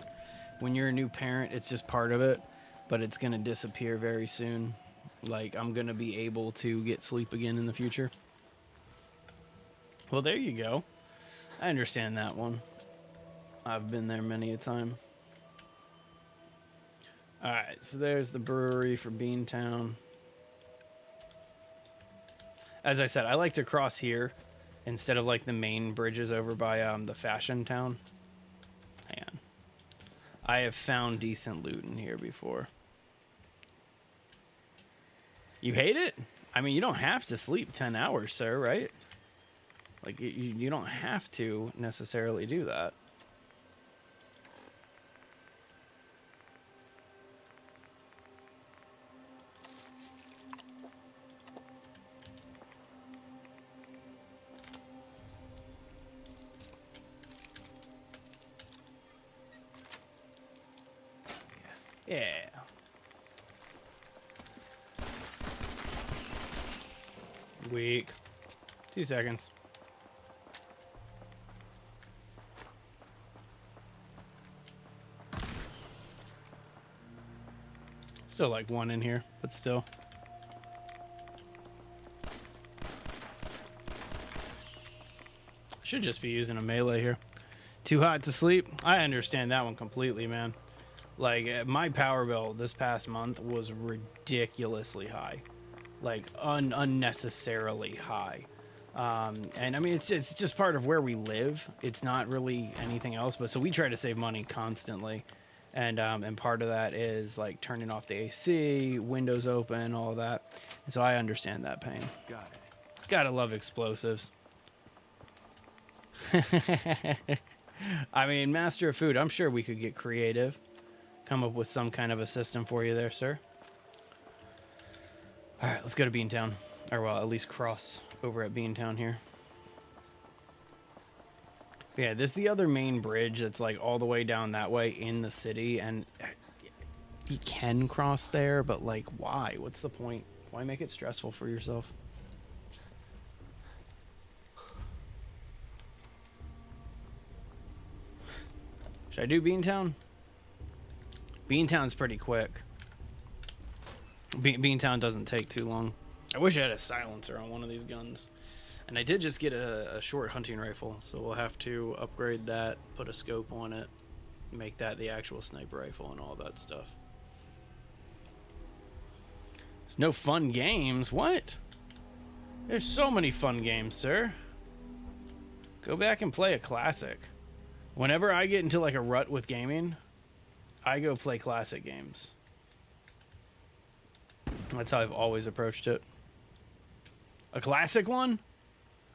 When you're a new parent, it's just part of it, but it's gonna disappear very soon. Like, I'm gonna be able to get sleep again in the future. Well, there you go. I understand that one. I've been there many a time. All right, so there's the brewery for Beantown. As I said, I like to cross here instead of like the main bridges over by the Fashion Town. Hang on. I have found decent loot in here before. You hate it? I mean, you don't have to sleep 10 hours, sir, right? Like, you don't have to necessarily do that. Yeah. Weak. 2 seconds. Still like one in here, but still. Should just be using a melee here. Too hot to sleep? I understand that one completely, man. Like, my power bill this past month was ridiculously high. Like, unnecessarily high. And I mean, it's just part of where we live. It's not really anything else. But so we try to save money constantly. And part of that is like turning off the AC, windows open, all of that. And so I understand that pain. Got it. Gotta love explosives. I mean, Master of Food, I'm sure we could get creative. Come up with some kind of a system for you there, sir. All right, let's go to Beantown. Or, well, at least cross over at Beantown here. But yeah, there's the other main bridge that's like all the way down that way in the city. And you can cross there, but like, why? What's the point? Why make it stressful for yourself? Should I do Beantown? Beantown's pretty quick. Beantown doesn't take too long. I wish I had a silencer on one of these guns. And I did just get a short hunting rifle, so we'll have to upgrade that, put a scope on it, make that the actual sniper rifle and all that stuff. There's no fun games. What? There's so many fun games, sir. Go back and play a classic. Whenever I get into like a rut with gaming, I go play classic games. That's how I've always approached it. A classic one?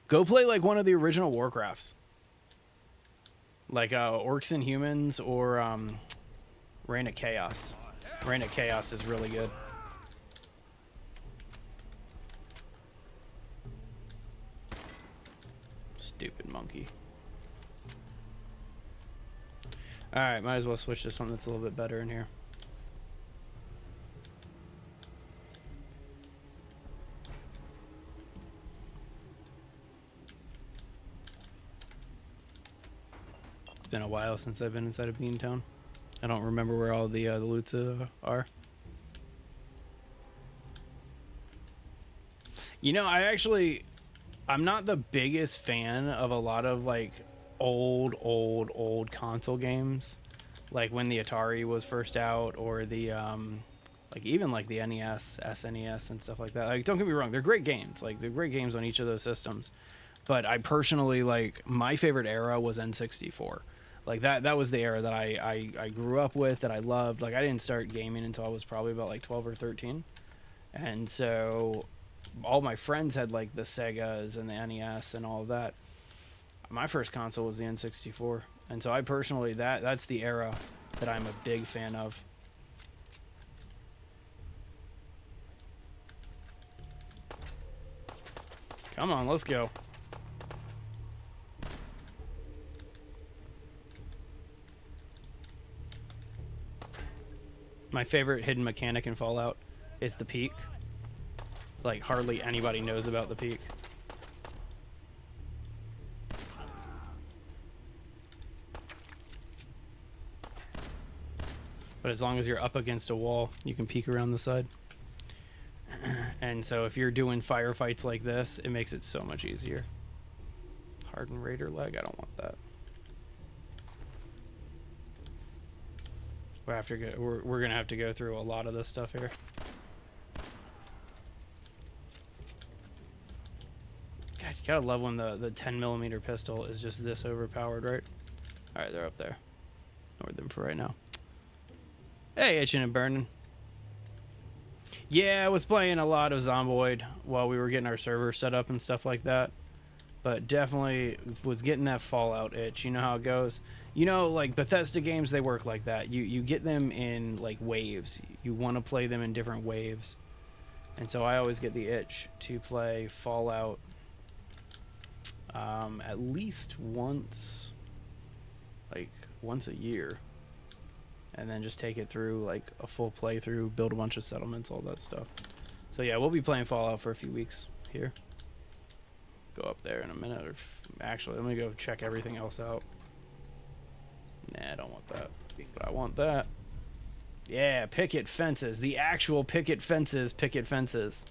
Go play like one of the original Warcrafts. Like Orcs and Humans or Reign of Chaos. Reign of Chaos is really good. Stupid monkey. Alright, might as well switch to something that's a little bit better in here. It's been a while since I've been inside of Beantown. I don't remember where all the loots are. You know, I'm not the biggest fan of a lot of like old console games, like when the Atari was first out, or the like even like the NES, SNES and stuff like that. Like, don't get me wrong, they're great games. Like, they're great games on each of those systems. But I personally, like, my favorite era was N64. Like, that was the era that I grew up with, that I loved. Like, I didn't start gaming until I was probably about like 12 or 13. And so all my friends had like the Segas and the NES and all of that. My first console was the N64, and so I personally, that's the era that I'm a big fan of. Come on, let's go. My favorite hidden mechanic in Fallout is the peak. Like, hardly anybody knows about the peak. But as long as you're up against a wall, you can peek around the side. And so if you're doing firefights like this, it makes it so much easier. Hardened Raider leg, I don't want that. We're gonna have to go through a lot of this stuff here. God, you gotta love when the 10mm pistol is just this overpowered, right? All right, they're up there. Ignore them for right now. Hey, itching and burning. Yeah, I was playing a lot of Zomboid while we were getting our server set up and stuff like that. But definitely was getting that Fallout itch. You know how it goes. You know, like Bethesda games, they work like that. You get them in like waves. You want to play them in different waves. And so I always get the itch to play Fallout at least once a year. And then just take it through like a full playthrough, build a bunch of settlements, all that stuff. So yeah, we'll be playing Fallout for a few weeks here. Go up there in a minute. Or actually, let me go check everything else out. Nah, I don't want that. But I want that. Yeah, picket fences. The actual picket fences. Picket fences.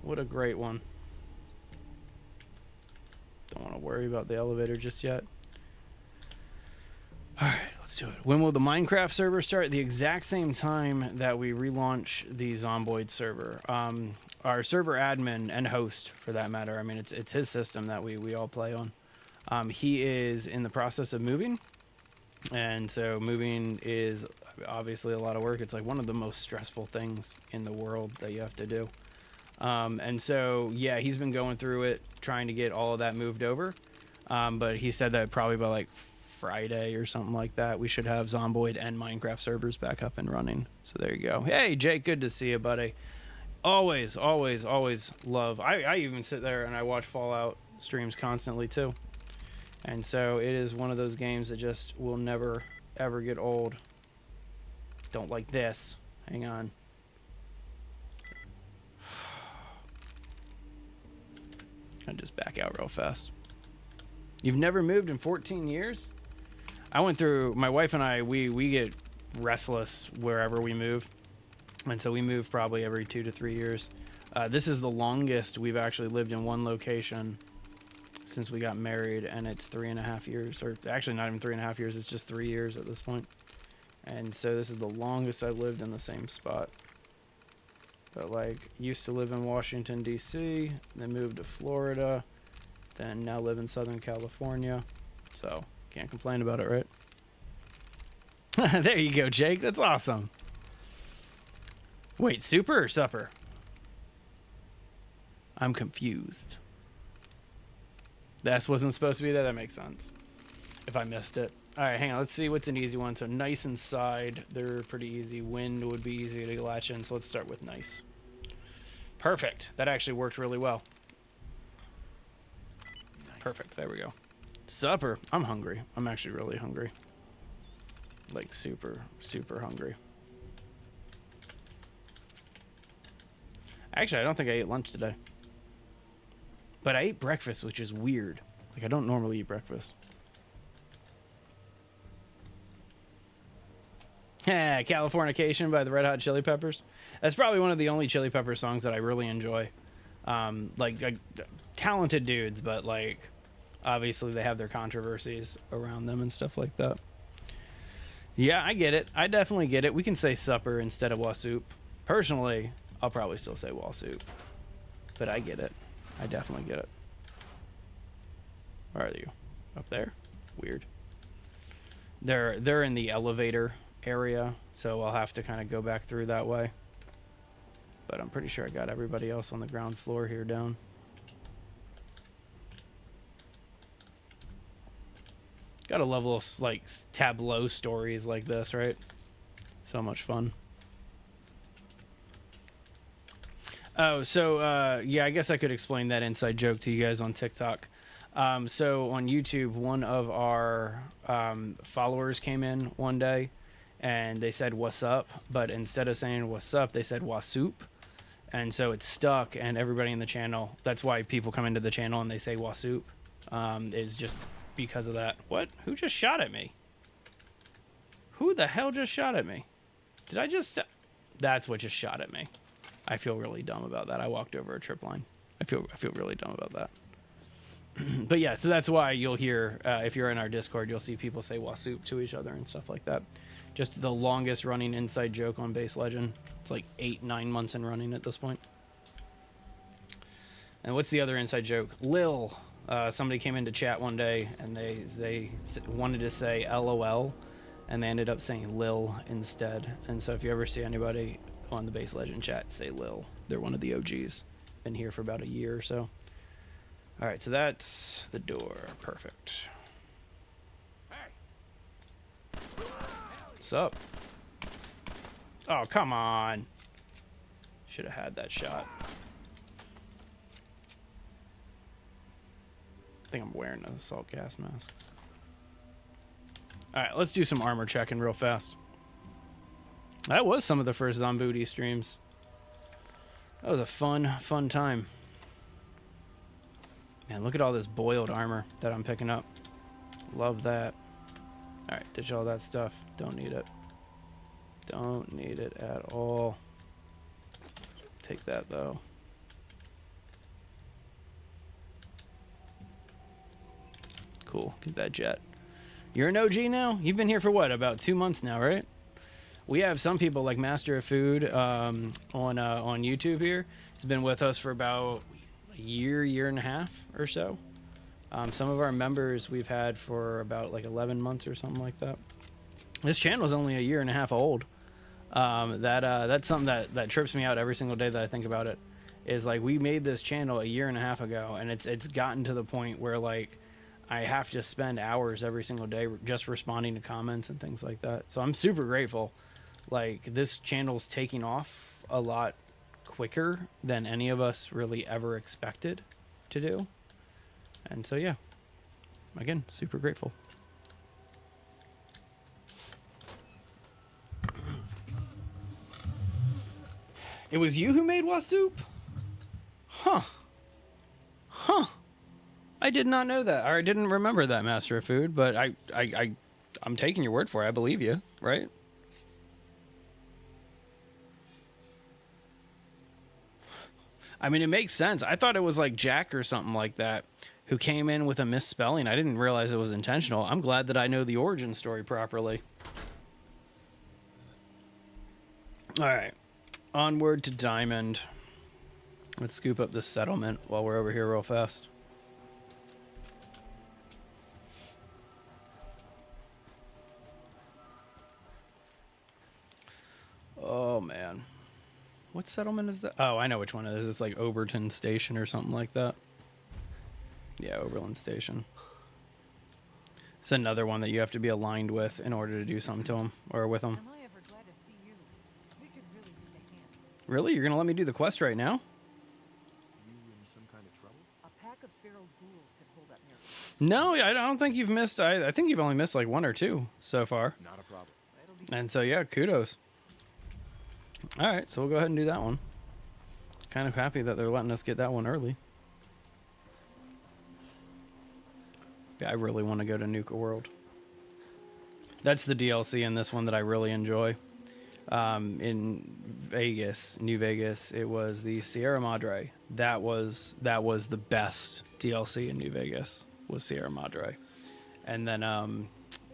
What a great one. Don't want to worry about the elevator just yet. Alright, let's do it. When will the Minecraft server start? The exact same time that we relaunch the Zomboid server. Our server admin and host, for that matter, I mean, it's his system that we all play on. He is in the process of moving. And so moving is obviously a lot of work. It's like one of the most stressful things in the world that you have to do. And so, yeah, he's been going through it, trying to get all of that moved over. But he said that probably by like Friday or something like that, we should have Zomboid and Minecraft servers back up and running. So there you go. Hey, Jake, good to see you, buddy. Always love. I even sit there and I watch Fallout streams constantly too. And so it is one of those games that just will never, ever get old. Don't like this. Hang on. I'll just back out real fast. You've never moved in 14 years? I went through, my wife and I, we get restless wherever we move. And so we move probably every 2 to 3 years. This is the longest we've actually lived in one location since we got married, and it's 3.5 years, or actually not even 3.5 years, it's just 3 years at this point. And so this is the longest I've lived in the same spot. But like, used to live in Washington, D.C., then moved to Florida, then now live in Southern California. So, can't complain about it, right? There you go, Jake. That's awesome. Wait, super or supper? I'm confused. This wasn't supposed to be there? That makes sense. If I missed it. Alright, hang on. Let's see what's an easy one. So nice inside. They're pretty easy. Wind would be easy to latch in. So let's start with nice. Perfect. That actually worked really well. Nice. Perfect. There we go. Supper. I'm hungry. I'm actually really hungry. Like super, super hungry. Actually, I don't think I ate lunch today. But I ate breakfast, which is weird. Like, I don't normally eat breakfast. Yeah, Californication by the Red Hot Chili Peppers. That's probably one of the only Chili Pepper songs that I really enjoy. Like talented dudes, but like obviously they have their controversies around them and stuff like that. Yeah, I get it. I definitely get it. We can say supper instead of wasoup. Personally, I'll probably still say wasoup. But I get it. I definitely get it. Where are you? Up there? Weird. They're in the elevator area, so I'll have to kind of go back through that way. But I'm pretty sure I got everybody else on the ground floor here down. Gotta love little like tableau stories like this, right? So much fun. Oh, so yeah, I guess I could explain that inside joke to you guys on TikTok. So on YouTube, one of our followers came in one day and they said "What's up?" but instead of saying "What's up," they said "Wasup," and so it's stuck. And everybody in the channel, that's why people come into the channel and they say "Wasup," is just because of that. What? Who just shot at me? Who the hell just shot at me? Did I just? That's what just shot at me. I feel really dumb about that. I walked over a trip line. I feel really dumb about that. But yeah, so that's why you'll hear, if you're in our Discord, you'll see people say "Wasup" to each other and stuff like that. Just the longest running inside joke on Base Legend. It's like 8-9 months in running at this point. And what's the other inside joke? Lil. Somebody came into chat one day and they wanted to say LOL, and they ended up saying Lil instead. And so if you ever see anybody on the Base Legend chat, say Lil. They're one of the OGs. Been here for about a year or so. All right, so that's the door. Perfect. What's up? Oh, come on. Should have had that shot. I think I'm wearing an assault gas mask. All right, let's do some armor checking real fast. That was some of the first Zomboody streams. That was a fun time. Man, look at all this boiled armor that I'm picking up. Love that. All right, ditch all that stuff. Don't need it. Don't need it at all. Take that, though. Cool. Get that jet. You're an OG now? You've been here for what? About 2 months now, right? We have some people like Master of Food on YouTube here. He's been with us for about a year and a half or so. Some of our members we've had for about like 11 months or something like that. This channel is only a year and a half old. That's something that trips me out every single day that I think about it. Is like we made this channel a year and a half ago, and it's gotten to the point where like I have to spend hours every single day just responding to comments and things like that. So I'm super grateful. Like this channel's taking off a lot quicker than any of us really ever expected to do. And so yeah, again, super grateful. It was you who made Wasup? Huh. I did not know that. Or I didn't remember that, Master of Food, but I'm taking your word for it. I believe you, right? I mean, it makes sense. I thought it was like Jack or something like that who came in with a misspelling. I didn't realize it was intentional. I'm glad that I know the origin story properly. All right. Onward to Diamond. Let's scoop up this settlement while we're over here real fast. Oh, man. What settlement is that? Oh, I know which one it is. It's like Oberton Station or something like that. Yeah, Oberlin Station. It's another one that you have to be aligned with in order to do something to them or with them. Am I ever glad to see you? We could really use a hand. Really? You're going to let me do the quest right now? You in some kind of trouble? A pack of feral ghouls have pulled up near me. No, I don't think you've missed. I think you've only missed like 1 or 2 so far. Not a problem. That'll be And so, yeah, kudos. All right, so we'll go ahead and do that one. Kind of happy that they're letting us get that one early. Yeah, I really want to go to Nuka World. That's the DLC in this one that I really enjoy. In Vegas, New Vegas, it was the Sierra Madre. That was the best DLC in New Vegas, was Sierra Madre. And then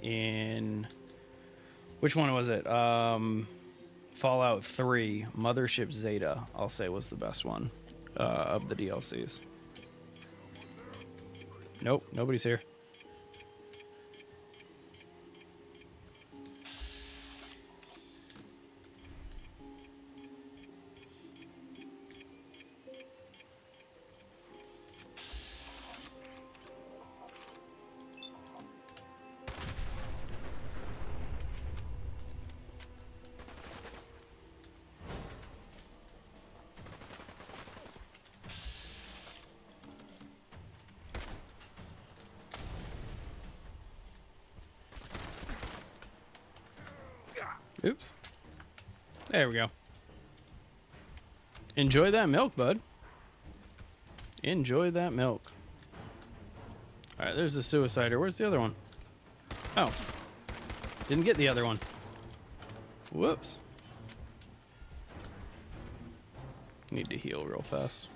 in which one was it? Fallout 3, Mothership Zeta, I'll say was the best one of the DLCs. Nope, nobody's here. Oops. There we go. Enjoy that milk, bud. Enjoy that milk. All right, there's the suicider. Where's the other one? Oh. Didn't get the other one. Whoops. Need to heal real fast.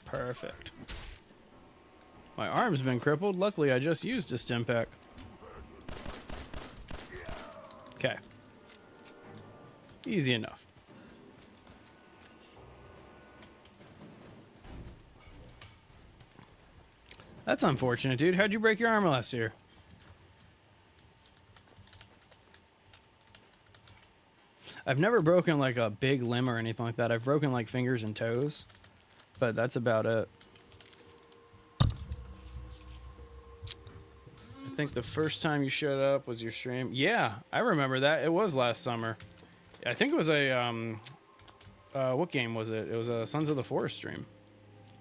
Perfect. My arm's been crippled. Luckily, I just used a stim pack. Okay. Easy enough. That's unfortunate, dude. How'd you break your arm last year? I've never broken like a big limb or anything like that. I've broken like fingers and toes, but that's about it. I think the first time you showed up was your stream. Yeah, I remember that. It was last summer. I think it was a what game was it? It was a Sons of the Forest stream,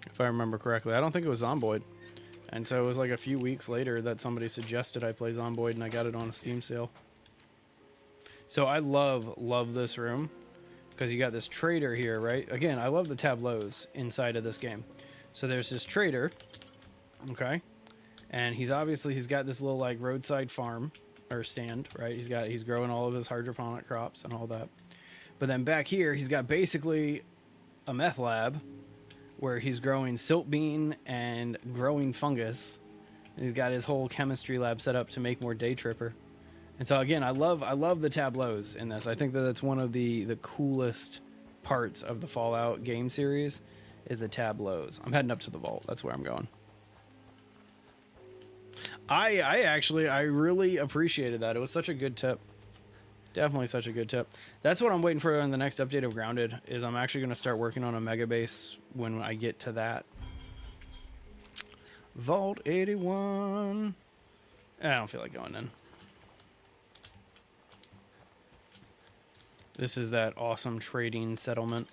if I remember correctly. I don't think it was Zomboid. And so it was like a few weeks later that somebody suggested I play Zomboid, and I got it on a Steam sale. So I love this room because you got this trader here, right? Again, I love the tableaus inside of this game. So there's this trader, okay? And he's got this little like roadside farm or stand, right? He's growing all of his hydroponic crops and all that. But then back here, he's got basically a meth lab where he's growing silt bean and growing fungus. And he's got his whole chemistry lab set up to make more Day Tripper. And so again, I love the tableaus in this. I think that that's one of the coolest parts of the Fallout game series is the tableaus. I'm heading up to the vault. That's where I'm going. I really appreciated that. It was such a good tip. Definitely such a good tip. That's what I'm waiting for in the next update of Grounded, is I'm actually going to start working on a mega base when I get to that. Vault 81. I don't feel like going in. This is that awesome trading settlement.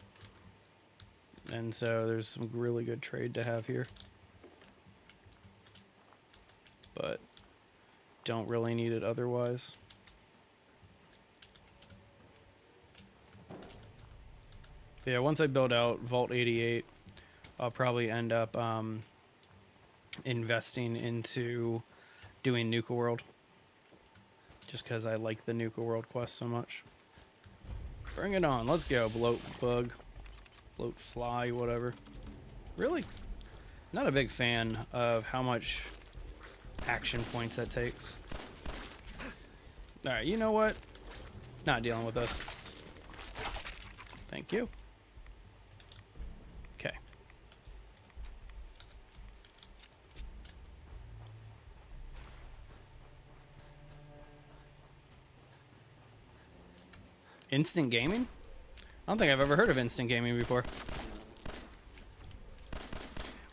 And so there's some really good trade to have here. But don't really need it otherwise. Yeah, once I build out Vault 88, I'll probably end up investing into doing Nuka World. Just because I like the Nuka World quest so much. Bring it on. Let's go, bloat bug. Bloat fly, whatever. Really? Not a big fan of how much action points that takes. Alright, you know what? Not dealing with this. Thank you. Okay. Instant gaming? I don't think I've ever heard of instant gaming before.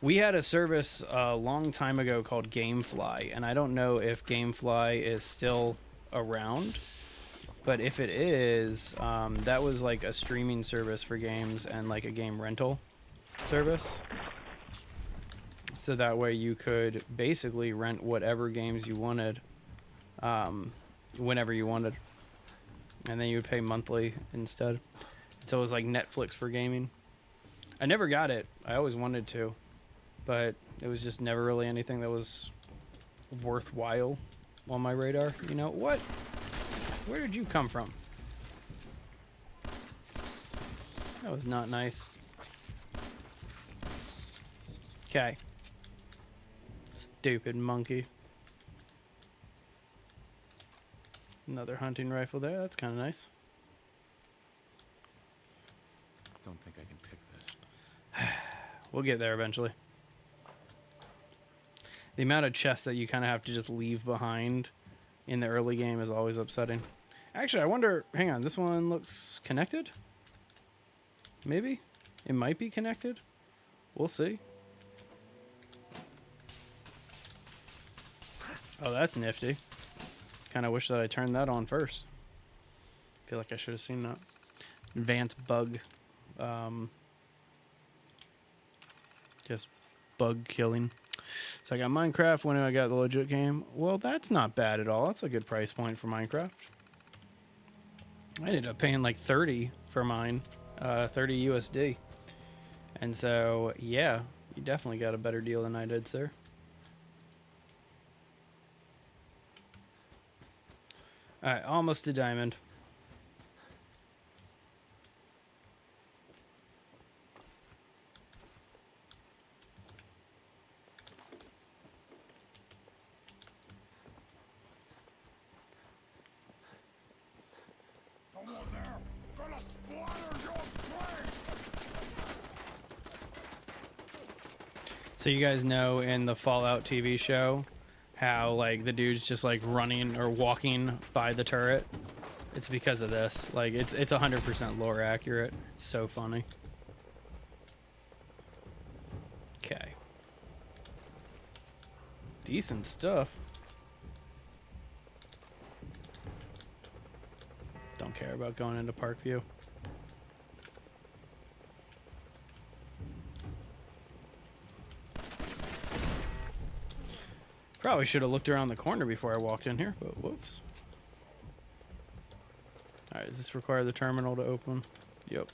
We had a service a long time ago called Gamefly, and I don't know if Gamefly is still around, but if it is, that was like a streaming service for games and like a game rental service. So that way you could basically rent whatever games you wanted, whenever you wanted. And then you would pay monthly instead. So it was like Netflix for gaming. I never got it. I always wanted to. But it was just never really anything that was worthwhile on my radar. You know, what? Where did you come from? That was not nice. Okay. Stupid monkey. Another hunting rifle there. That's kind of nice. Don't think I can pick this. We'll get there eventually. The amount of chests that you kind of have to just leave behind in the early game is always upsetting. Actually, I wonder... Hang on. This one looks connected? Maybe? It might be connected? We'll see. Oh, that's nifty. Kind of wish that I turned that on first. Feel like I should have seen that. Advanced bug. Just bug killing. So I got Minecraft when I got the legit game. Well, that's not bad at all. That's a good price point for Minecraft. I ended up paying like 30 for mine, 30 USD. And so, yeah, you definitely got a better deal than I did, sir. All right, almost a diamond. So you guys know in the Fallout TV show how like the dude's just like running or walking by the turret? It's because of this. Like it's 100% lore accurate. It's so funny. Okay. Decent stuff. Don't care about going into Parkview. Probably should have looked around the corner before I walked in here, but whoops. Alright, does this require the terminal to open? Yep.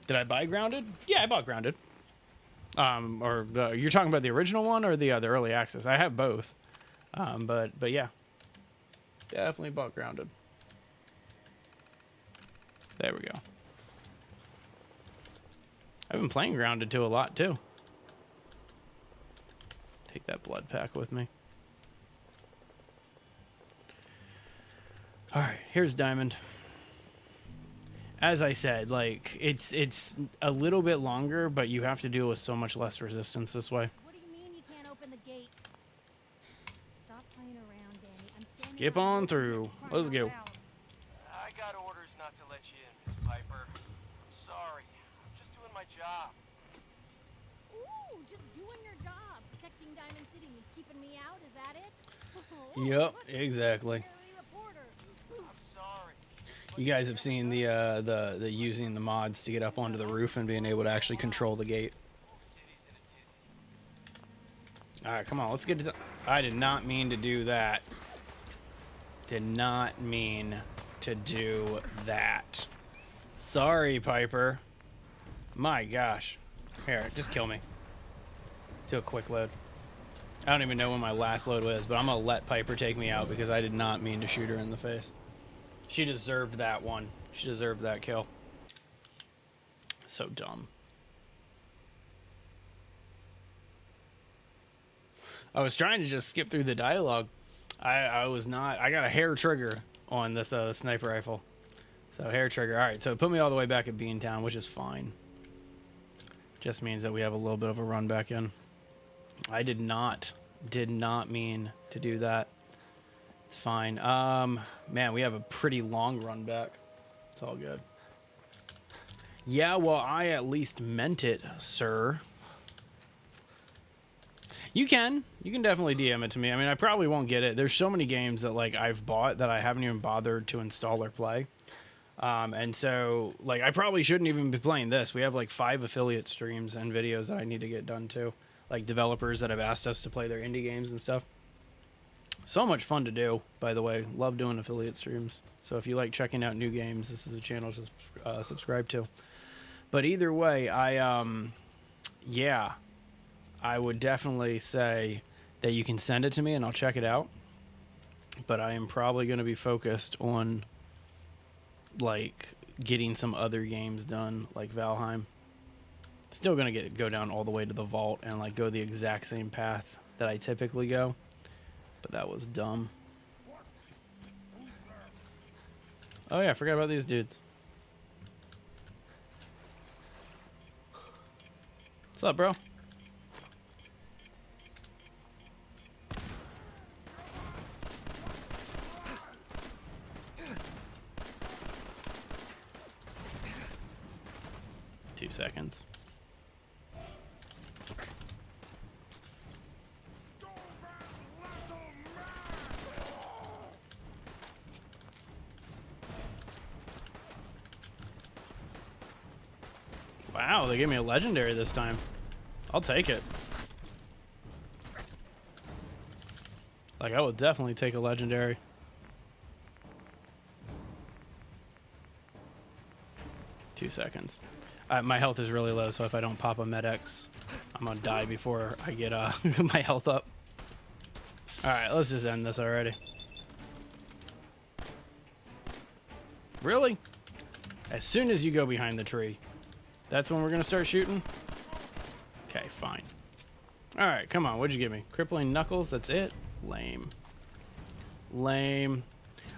Did I buy Grounded? Yeah, I bought Grounded. You're talking about the original one or the early access? I have both. But yeah. Definitely bought Grounded. There we go. I've been playing Grounded 2 a lot too. Take that blood pack with me. All right, here's Diamond. As I said, like it's a little bit longer, but you have to deal with so much less resistance this way. What do you mean you can't open the gate? Stop playing around, Danny. I'm standing Skip right on here. through. Crying Let's out go. loud. I got orders not to let you in, Miss Piper. I'm sorry. I'm just doing my job. Ooh, just doing your job. Protecting Diamond City means keeping me out. Is that it? Yep, Look, exactly. scary reporter. I'm sorry. You guys have seen the using the mods to get up onto the roof and being able to actually control the gate. City's in a tizzy. All right, come on, let's get it done. I did not mean to do that. Did not mean to do that. Sorry, Piper. My gosh. Here, just kill me. Do a quick load. I don't even know when my last load was, but I'm gonna let Piper take me out because I did not mean to shoot her in the face. She deserved that one. She deserved that kill. So dumb. I was trying to just skip through the dialogue. I was not. I got a hair trigger on this sniper rifle. So hair trigger. All right, so it put me all the way back at Beantown, which is fine. Just means that we have a little bit of a run back in. I did not mean to do that. It's fine. Man, we have a pretty long run back. It's all good. Yeah, well, I at least meant it, sir. You can definitely DM it to me. I mean, I probably won't get it. There's so many games that like I've bought that I haven't even bothered to install or play. And so like I probably shouldn't even be playing this. We have like 5 affiliate streams and videos that I need to get done too. Like developers that have asked us to play their indie games and stuff. So much fun to do, by the way. Love doing affiliate streams. So if you like checking out new games, this is a channel to subscribe to. But either way, yeah, I would definitely say that you can send it to me and I'll check it out. But I am probably going to be focused on like getting some other games done, like Valheim. Still going to go down all the way to the vault and like go the exact same path that I typically go. But that was dumb. Oh yeah, I forgot about these dudes. What's up, bro? Two seconds. Wow, they gave me a legendary this time. I'll take it. Like, I will definitely take a legendary. Two seconds. My health is really low, so if I don't pop a Med-X, I'm gonna die before I get my health up. Alright, let's just end this already. Really? As soon as you go behind the tree, that's when we're gonna start shooting? Okay, fine. Alright, come on, what'd you give me? Crippling Knuckles, that's it? Lame. Lame.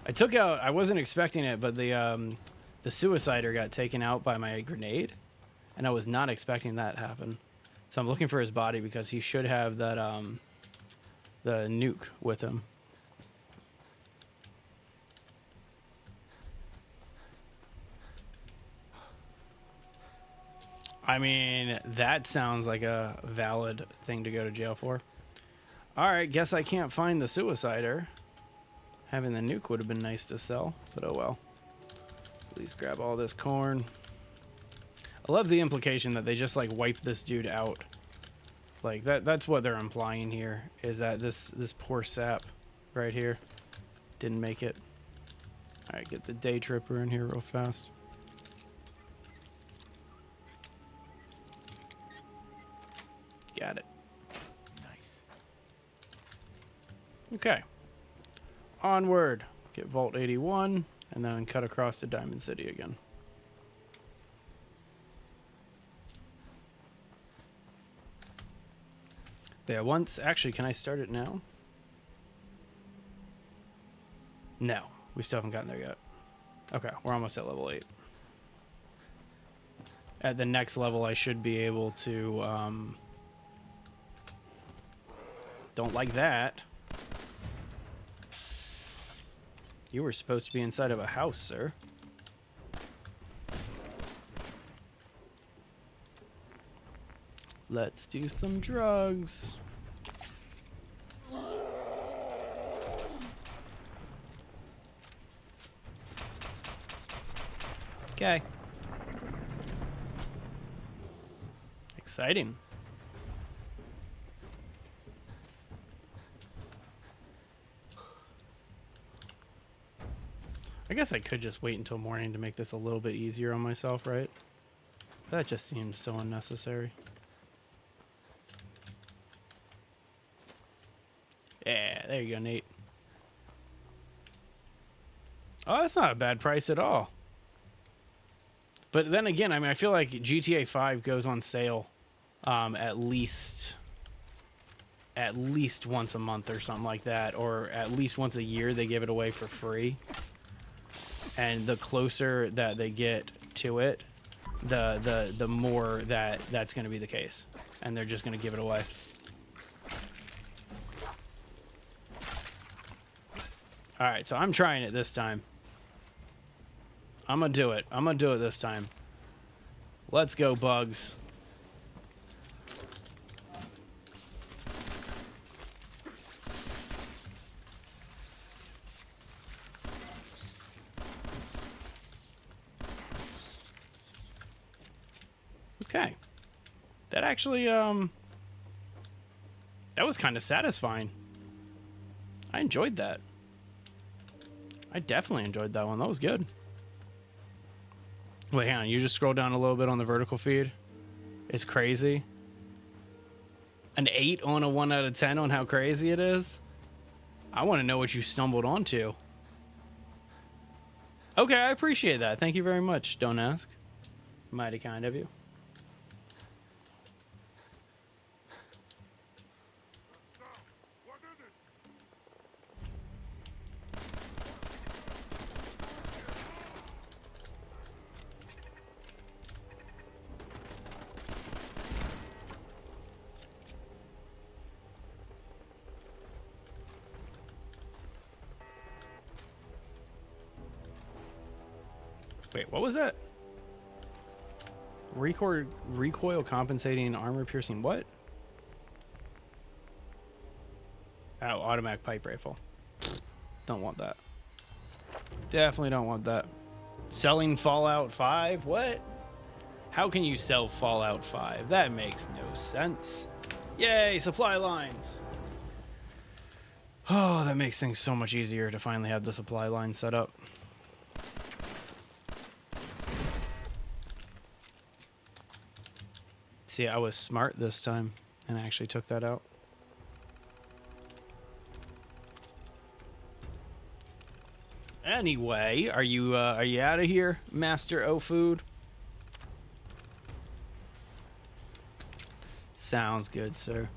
I wasn't expecting it, but the Suicider got taken out by my grenade, and I was not expecting that to happen. So I'm looking for his body because he should have that, the nuke with him. I mean, that sounds like a valid thing to go to jail for. Alright, guess I can't find the Suicider. Having the nuke would have been nice to sell, but oh well. Please grab all this corn. I love the implication that they just like wiped this dude out. Like that's what they're implying here, is that this poor sap right here didn't make it. Alright, get the Day Tripper in here real fast. Got it. Nice. Okay. Onward. Get Vault 81, and then cut across to Diamond City again. Yeah, actually, can I start it now? No, we still haven't gotten there yet. Okay, we're almost at level 8. At the next level, I should be able to, don't like that. You were supposed to be inside of a house, sir. Let's do some drugs. Okay. Exciting. I guess I could just wait until morning to make this a little bit easier on myself, right? That just seems so unnecessary. Yeah, there you go, Nate. Oh, that's not a bad price at all. But then again, I mean, I feel like GTA 5 goes on sale at least once a month or something like that, or at least once a year they give it away for free. And the closer that they get to it, the more that's going to be the case, and they're just going to give it away. All right, so I'm trying it this time. I'm gonna do it. I'm gonna do it this time. Let's go, Bugs. Okay. That actually, that was kind of satisfying. I enjoyed that. I definitely enjoyed that one. That was good. Wait, hang on. You just scroll down a little bit on the vertical feed. It's crazy. An 8 on a 1 out of 10 on how crazy it is. I want to know what you stumbled onto. Okay, I appreciate that. Thank you very much. Don't ask. Mighty kind of you. Wait, what was that? Recoil compensating armor piercing what? Oh, automatic pipe rifle. Don't want that. Definitely don't want that. Selling Fallout 5? What? How can you sell Fallout 5? That makes no sense. Yay, supply lines. Oh, that makes things so much easier to finally have the supply line set up. See, I was smart this time and I actually took that out. Anyway, are you out of here, Master O Food? Sounds good, sir.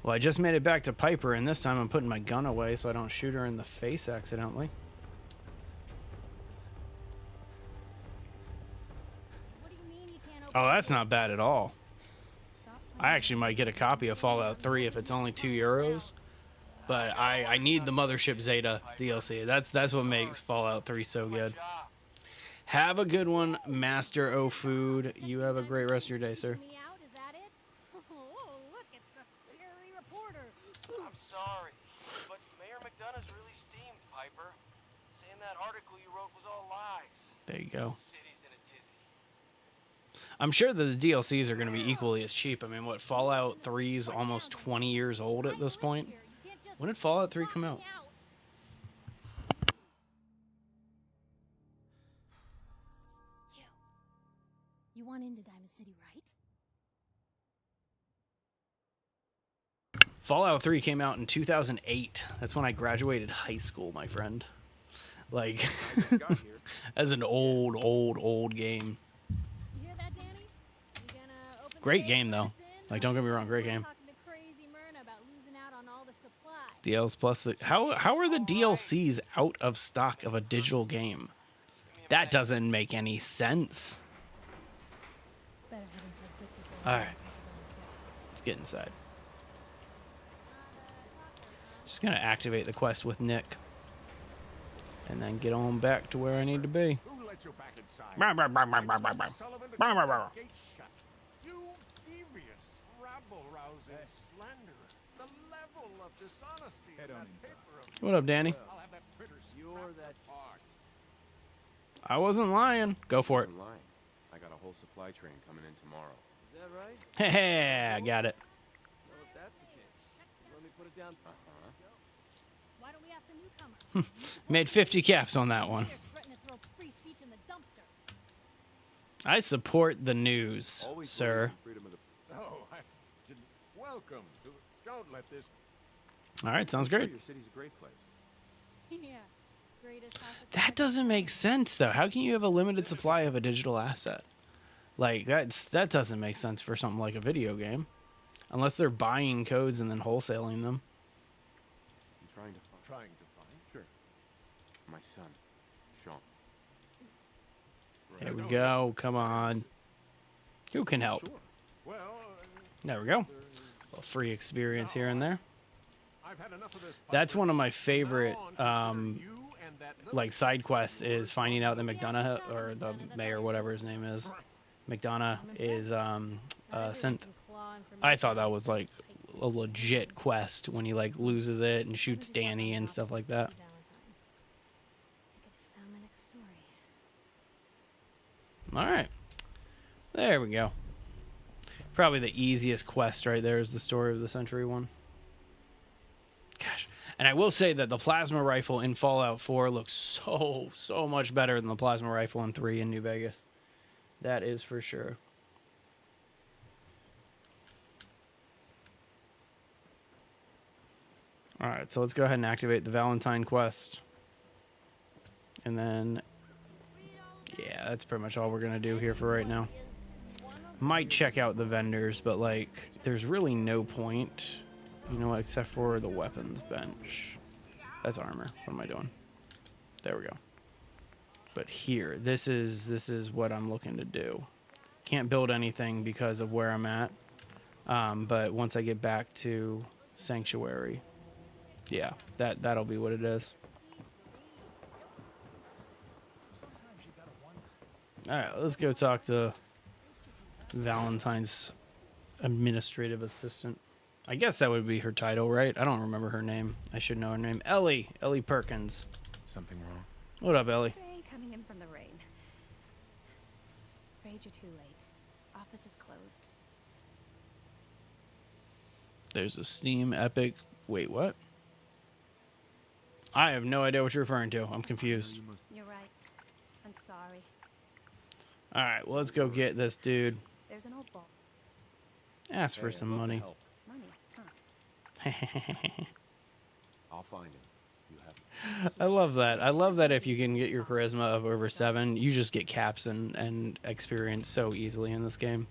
Well, I just made it back to Piper, and this time I'm putting my gun away so I don't shoot her in the face accidentally. What do you mean you can't open Oh, the that's door? not bad at all. Stop I playing actually might get a copy of Fallout 3 if it's only €2. But I need the Mothership Zeta DLC. That's what makes Fallout 3 so good. Job. Have a good one, Master O Food. Protecting You have a great Diamond rest of your City day, sir. keeping me out, is that it? Oh, look, it's the scary reporter. I'm sorry, but Mayor McDonough's really steamed, Piper. Saying that article you wrote was all lies. There you go. City's in a tizzy. I'm sure that the DLCs are going to be equally as cheap. I mean, what, Fallout 3 is almost 20 years old at this point? When did Fallout 3 come out? You want into Diamond City, right? Fallout 3 came out in 2008. That's when I graduated high school, my friend. Like, I just got here. as an old game. You hear that, Danny? You gonna open the Great gate game, and though. let us in, Like, or don't get me wrong, you great wanna game. talking to Crazy Myrna about losing out on all the supply? DLs plus the how are the DLCs out of stock of a digital game? That doesn't make any sense. Better head inside quick before All the right. catches on the trail. Let's get inside. Just gonna activate the quest with Nick, and then get on back to where I need to be. Who let you back inside? Brr, brr, brr, brr, brr, brr, brr. Sullivan to Brr, brr, keep brr. the gate shut. You devious, rabble-rousing slanderer. The level of dishonesty in that paper of What up, Danny? I'll have that printer scrapped for parts. I wasn't lying. Go for it. Wasn't lying. I got a whole supply train coming in tomorrow. Is that right? Hey, I got it. Well, if that's the case, let me put it down. Uh-huh. Why don't we ask the newcomer? Made 50 caps on that one. Mayor's threatening to throw free speech in the dumpster. I support the news, Always sir. believe in freedom of the... Oh, I didn't... Welcome to... Don't let this... All right, sounds I'm sure great. your city's a great place. Yeah. Greatest house of That cards. doesn't make sense, though. How can you have a limited supply of a digital asset? Like, that doesn't make sense for something like a video game. Unless they're buying codes and then wholesaling them. I'm trying to find Trying to find... Sure. my son, Sean. There we No, go. Come on. Who can help? Sure. Well, There we go. there's... A free experience here and there. I've had enough of this. That's Piper. one of my From favorite, now on, consider you and that little like, side quests sister of is yours finding out that Yes, McDonough, tell or him, the Lieutenant, that's mayor, all you whatever do. his name is, Right. McDonough I'm is impressed. Not everyone synth. can claw information I thought that out was of like people's a papers. legit quest when he like loses it and shoots Let me just Danny stop and by stuff the like office that. to see Valentine. I think I just found my next story. All right, there we go. Probably the easiest quest right there is the story of the century one. Gosh, and I will say that the plasma rifle in Fallout 4 looks so much better than the plasma rifle in 3 in New Vegas. That is for sure. All right, so let's go ahead and activate the Valentine quest. And then, yeah, that's pretty much all we're going to do here for right now. Might check out the vendors, but, like, there's really no point, you know, except for the weapons bench. That's armor. What am I doing? There we go. But here, this is what I'm looking to do. Can't build anything because of where I'm at. But once I get back to Sanctuary, yeah, that'll be what it is. All right, let's go talk to Valentine's administrative assistant. I guess that would be her title, right? I don't remember her name. I should know her name. Ellie Perkins. Something wrong? What up, Ellie? Spray coming in from the rain. Afraid you're too late. Office is closed. There's a Steam Epic. Wait, what? I have no idea what you're referring to. I'm confused. You're right. I'm sorry. All right, well, let's go get this dude. There's an old ball. Ask for some money. Money, huh? I'll find him. You have I love that. I love that if you can get your charisma of over 7, you just get caps and experience so easily in this game.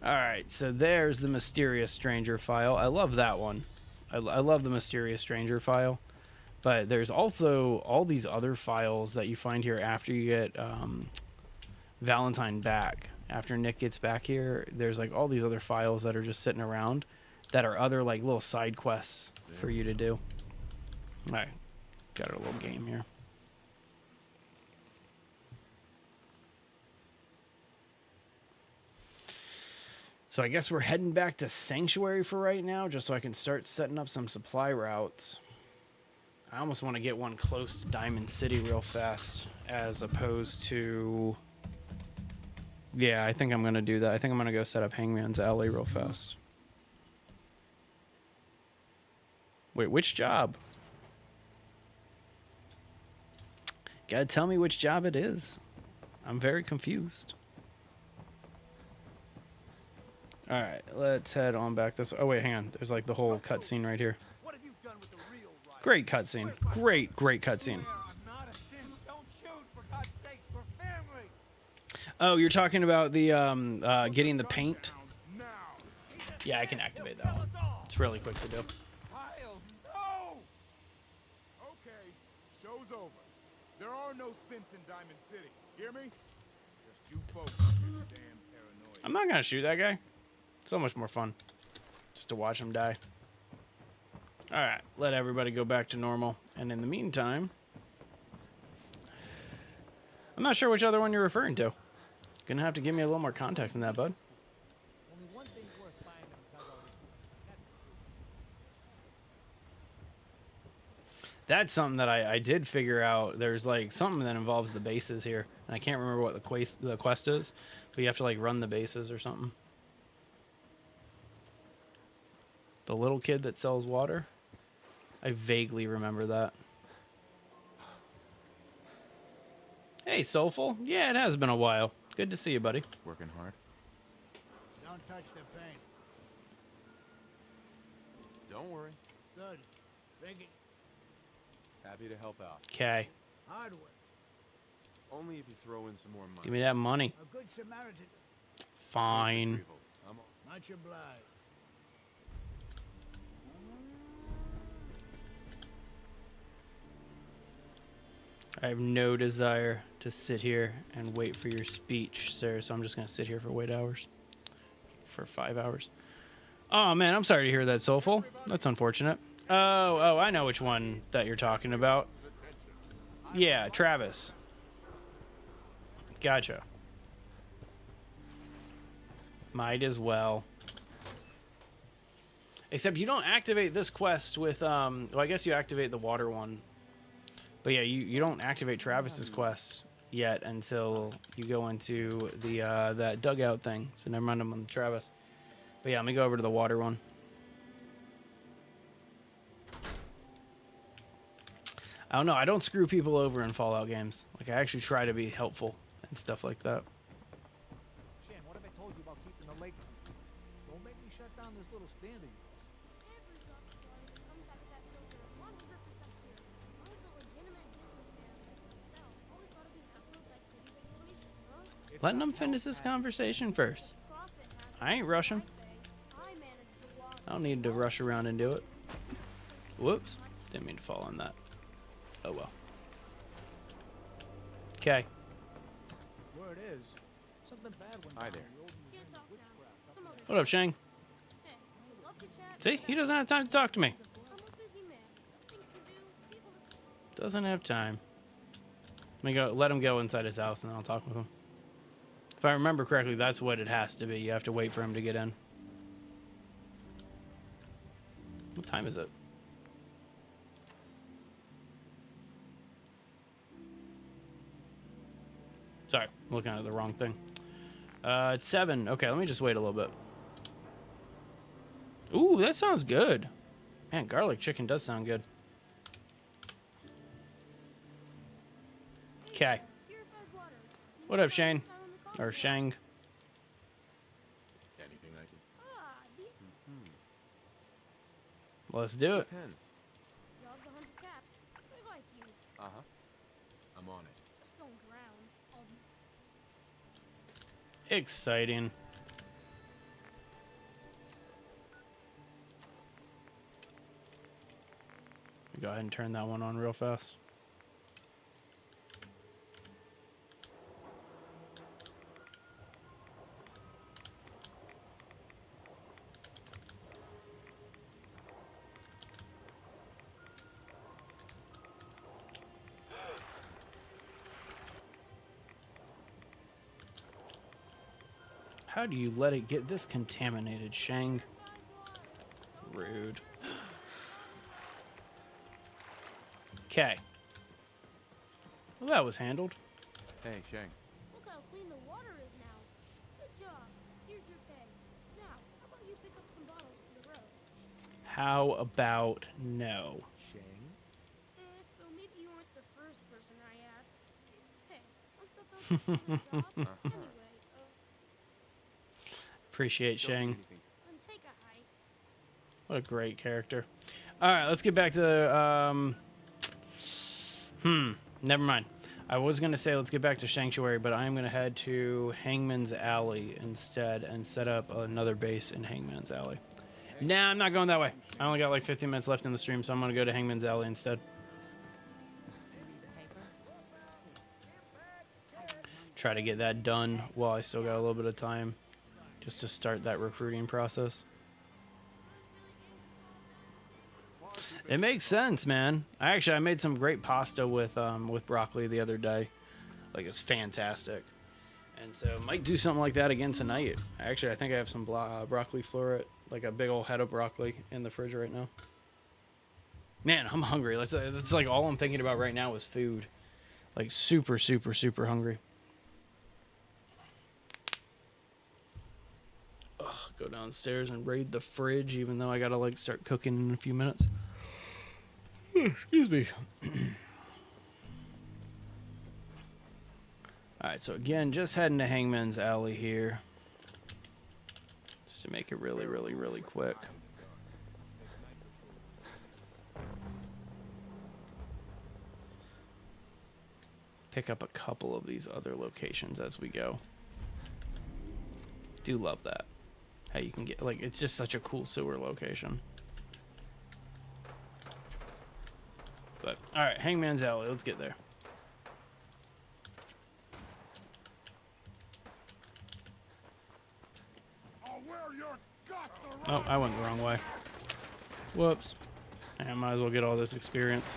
All right, so there's the Mysterious Stranger file. I love that one. I love the Mysterious Stranger file. But there's also all these other files that you find here after you get Valentine back. After Nick gets back here, there's like all these other files that are just sitting around that are other like little side quests for you to do. All right, got our little game here. So I guess we're heading back to Sanctuary for right now, just so I can start setting up some supply routes. I almost want to get one close to Diamond City real fast, as opposed to... Yeah, I think I'm going to do that. I think I'm going to go set up Hangman's Alley real fast. Wait, which job? Gotta tell me which job it is. I'm very confused. Alright, let's head on back this way. Oh, wait, hang on. There's like the whole cutscene right here. What have you done with the real Riley? Great cutscene. Great cutscene. I'm not a sin. Don't shoot, for God's sakes, for family. Oh, you're talking about the getting the paint? Now. Yeah, I can activate that one. It's really quick to do. Kyle, no! Okay, show's over. There are no synths in Diamond City. Hear me? Just you folks getting damn paranoid. I'm not gonna shoot that guy. So much more fun just to watch him die. Alright, let everybody go back to normal. And in the meantime, I'm not sure which other one you're referring to. Gonna have to give me a little more context in that, bud. Only one thing's worth finding because of That's something that I did figure out. There's like something that involves the bases here. And I can't remember what the quest is, but you have to like run the bases or something. The little kid that sells water? I vaguely remember that. Hey, Soulful. Yeah, it has been a while. Good to see you, buddy. working hard. Don't touch the paint. Don't worry. Good. Thinking Happy to help out. Okay. hardware. Only if you throw in some more money. Give me that money. A good Samaritan. Fine. Retrieval. I'm all- Much obliged. I have no desire to sit here and wait for your speech, sir. So I'm just going to sit here for wait hours. For 5 hours. Oh, man, I'm sorry to hear that, Soulful. That's unfortunate. Oh, I know which one that you're talking about. Yeah, Travis. Gotcha. Might as well. Except you don't activate this quest with, well, I guess you activate the water one. But yeah, you don't activate Travis's quest yet until you go into the that dugout thing. So never mind, I'm on Travis. But yeah, let me go over to the water one. I don't know. I don't screw people over in Fallout games. Like, I actually try to be helpful and stuff like that. Shan, what have I told you about keeping the lake? Don't make me shut down this little stand of yours. Every drop of water that comes out of that filter is 100% pure. I was a legitimate businessman myself. Always gotta be hassled by city regulation, huh? Letting them finish this conversation first. Profit has I ain't rushing. I manage the water. I don't need to rush around and do it. Whoops. Didn't mean to fall on that. Oh well. Okay. Word is, something bad went Hi down. there. The old Can't museum talk of now. witchcraft up Some other What up, Shang? Hey, love to chat. See, he doesn't have time to talk to me. I'm a busy man. Things to do, people to see. Doesn't have time. Let me go. Let him go inside his house, and then I'll talk with him. If I remember correctly, that's what it has to be. You have to wait for him to get in. What time is it? Sorry, I'm looking at the wrong thing. It's 7. Okay, let me just wait a little bit. Ooh, that sounds good. Man, garlic chicken does sound good. Okay. Purified water. What up, Shane? Sign on the coffee Or cup. Shang? Anything I can. Ah, the Let's do it. Depends. job's 100 caps. I like you. Uh huh. I'm on it. Just don't drown. Exciting. Go ahead and turn that one on real fast. How do you let it get this contaminated, Shang? Rude. Okay. Well, that was handled. Hey, Shang. Look how clean the water is now. Good job. Here's your pay. Now, how about you pick up some bottles for the road? How about no? Shang? So maybe you weren't the first person I asked. Hey, I'm stuff else on my job. Anyway, Appreciate Don't need Shang. anything. and take a hike. What a great character. All right, let's get back to never mind. I was gonna say let's get back to Sanctuary, but I am gonna head to Hangman's Alley instead and set up another base in Hangman's Alley. Nah, I'm not going that way. I only got like 15 minutes left in the stream, so I'm gonna go to Hangman's Alley instead. Try to get that done while I still got a little bit of time, just to start that recruiting process. It makes sense, man. I made some great pasta with broccoli the other day. Like, it's fantastic. And so might do something like that again tonight. I think I have some broccoli floret, like a big old head of broccoli in the fridge right now. Man, I'm hungry. That's like all I'm thinking about right now is food. Like super, super, super hungry. Ugh, go downstairs and raid the fridge, even though I gotta like start cooking in a few minutes. Excuse me. Alright, so again, just heading to Hangman's Alley here. Just to make it really, really, really quick. Pick up a couple of these other locations as we go. Do love that. How you can get, like, it's just such a cool sewer location. But, alright, Hangman's Alley, let's get there. I'll wear your guts Oh, around. I went the wrong way. Whoops. I might as well get all this experience.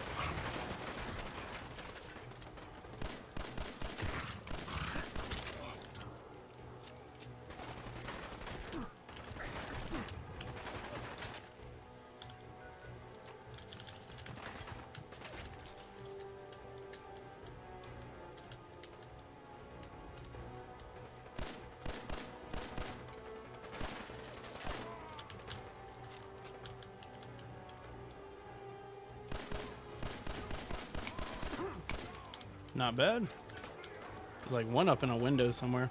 Not bad. There's like one up in a window somewhere.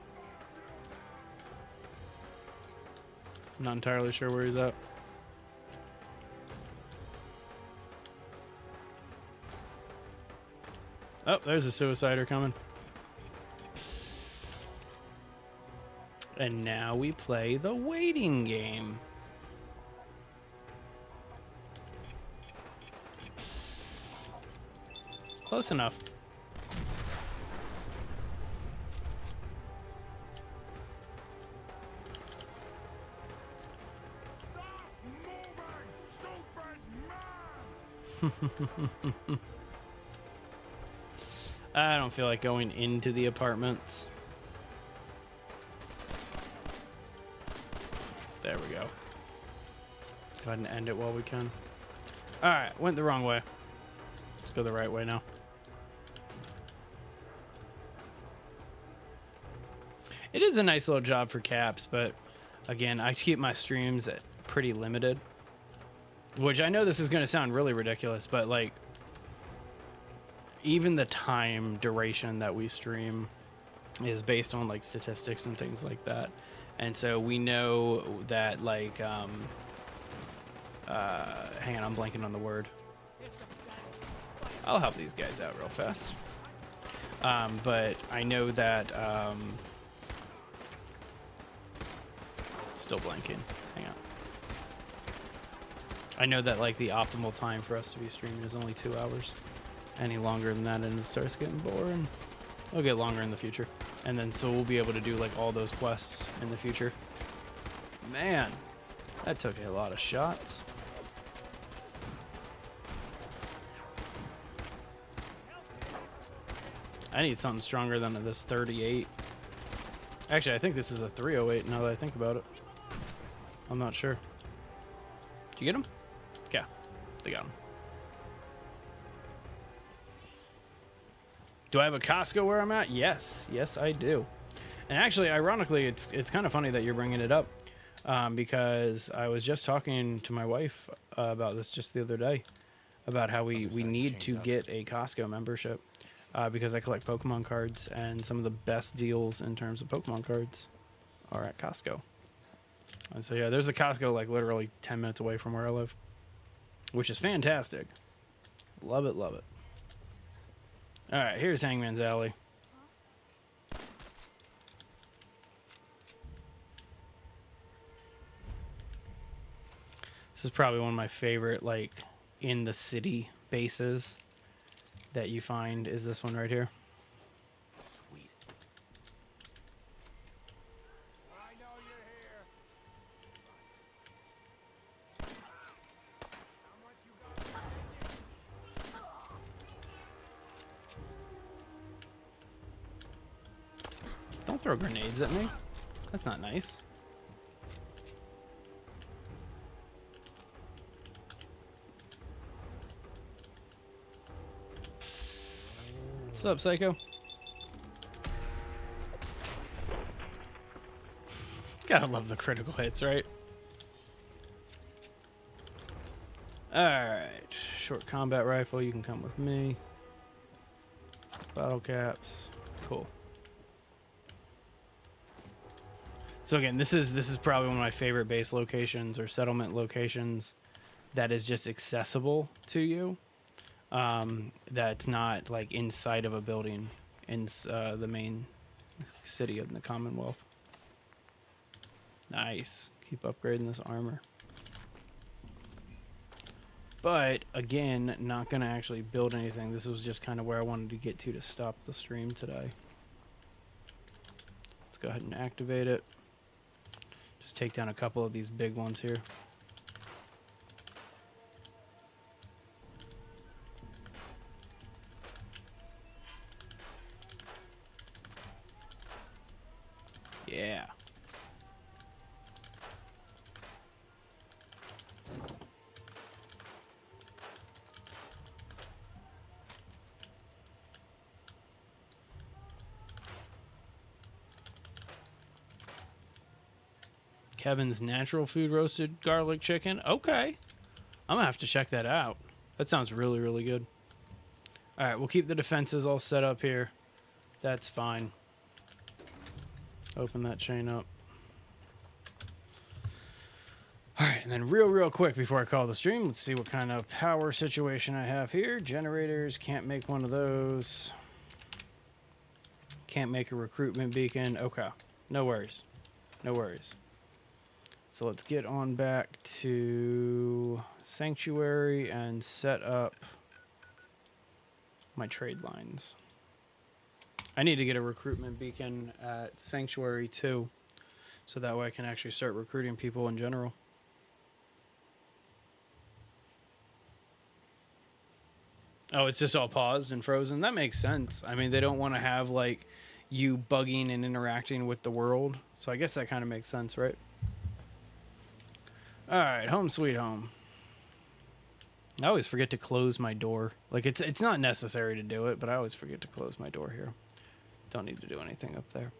I'm not entirely sure where he's at. Oh, there's a suicider coming. And now we play the waiting game. Close enough. Stop moving, stupid man! I don't feel like going into the apartments. There we go. Go ahead and end it while we can. Alright, went the wrong way. Let's go the right way now. It is a nice little job for Caps, but again, I keep my streams at pretty limited. Which I know this is going to sound really ridiculous, but like, even the time duration that we stream is based on like statistics and things like that. And so we know that like hang on, I'm blanking on the word. I'll help these guys out real fast. But I know that still blanking. Hang on. I know that like the optimal time for us to be streaming is only 2 hours. Any longer than that and it starts getting boring. It'll get longer in the future. And then so we'll be able to do like all those quests in the future. Man, that took a lot of shots. I need something stronger than this 38. Actually, I think this is a 308 now that I think about it. I'm not sure. Did you get him? Yeah, they got him. Do I have a Costco where I'm at? Yes, yes I do. And actually, ironically, it's kind of funny that you're bringing it up because I was just talking to my wife about this just the other day about how we need to get a Costco membership because I collect Pokemon cards and some of the best deals in terms of Pokemon cards are at Costco. And so yeah, there's a Costco like literally 10 minutes away from where I live, which is fantastic. Love it, love it. All right, here's Hangman's Alley. This is probably one of my favorite, like, in the city bases that you find is this one right here. Sweet. I know you're here. How much you got? Don't throw grenades at me. That's not nice. What's up, Psycho? Gotta love the critical hits, right? Alright. Short combat rifle, you can come with me. Bottle caps. Cool. So again, this is probably one of my favorite base locations or settlement locations that is just accessible to you. That's not like inside of a building in the main city of the Commonwealth. Nice. Keep upgrading this armor. But again, not gonna actually build anything. This was just kind of where I wanted to get to stop the stream today. Let's go ahead and activate it. Just take down a couple of these big ones here. Yeah. Kevin's Natural Food Roasted Garlic Chicken. Okay. I'm going to have to check that out. That sounds really, really good. All right, we'll keep the defenses all set up here. That's fine. Open that chain up. All right, and then real quick before I call the stream, let's see what kind of power situation I have here. Generators, can't make one of those. Can't make a recruitment beacon. Okay, no worries. No worries. So let's get on back to Sanctuary and set up my trade lines. I need to get a recruitment beacon at Sanctuary too, so that way I can actually start recruiting people in general. Oh, it's just all paused and frozen? That makes sense. I mean, they don't want to have, like, you bugging and interacting with the world. So I guess that kind of makes sense, right? All right, home sweet home. I always forget to close my door. Like, it's not necessary to do it, but I always forget to close my door here. Don't need to do anything up there.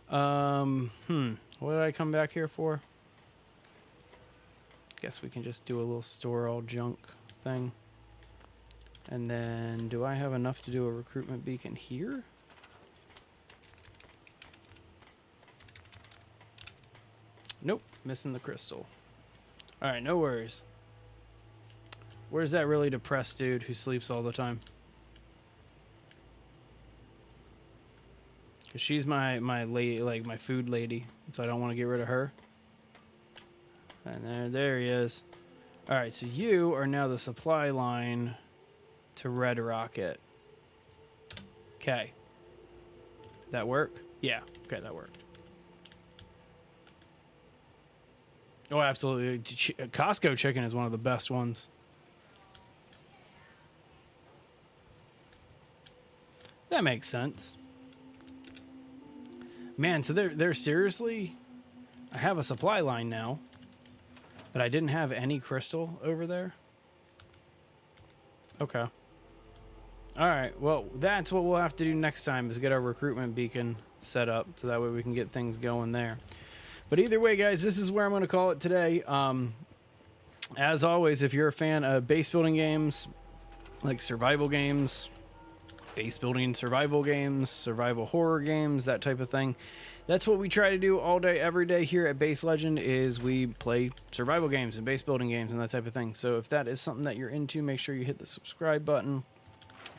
What did I come back here for? Guess we can just do a little store all junk thing. And then, do I have enough to do a recruitment beacon here? Nope, missing the crystal. All right, no worries. Where's that really depressed dude who sleeps all the time? Because she's my lady, like my food lady, so I don't want to get rid of her. And there he is. All right, so you are now the supply line to Red Rocket. Okay. That work? Yeah. Okay, that worked. Oh, absolutely. Costco chicken is one of the best ones. That makes sense. Man, so they're seriously... I have a supply line now, but I didn't have any crystal over there. Okay. All right, well, that's what we'll have to do next time is get our recruitment beacon set up so that way we can get things going there. But either way, guys, this is where I'm going to call it today. As always, if you're a fan of base building games, like survival games, base building survival games, survival horror games, that type of thing, that's what we try to do all day, every day here at Base Legend is we play survival games and base building games and that type of thing. So if that is something that you're into, make sure you hit the subscribe button.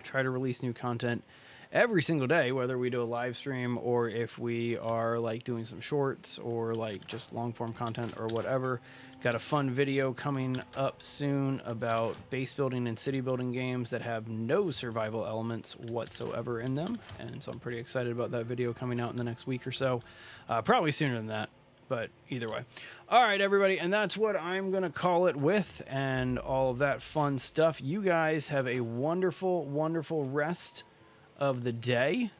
Try to release new content every single day, whether we do a live stream or if we are like doing some shorts or like just long form content or whatever. Got a fun video coming up soon about base building and city building games that have no survival elements whatsoever in them, and so I'm pretty excited about that video coming out in the next week or so, probably sooner than that, but either way. All right, everybody, and that's what I'm gonna call it with, and all of that fun stuff. You guys have a wonderful, wonderful rest of the day.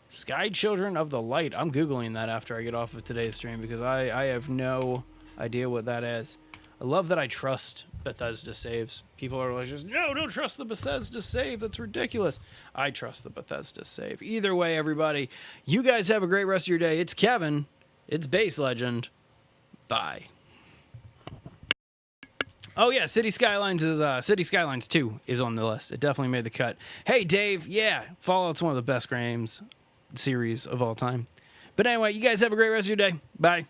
Sky Children of the Light. I'm Googling that after I get off of today's stream because I have no idea what that is. I love that I trust Bethesda saves. People are like, no, don't trust the Bethesda save. That's ridiculous. I trust the Bethesda save. Either way, everybody, you guys have a great rest of your day. It's Kevin. It's Base Legend. Bye. Oh yeah, City Skylines 2 is on the list. It definitely made the cut. Hey Dave, yeah, Fallout's one of the best games series of all time. But anyway, you guys have a great rest of your day. Bye.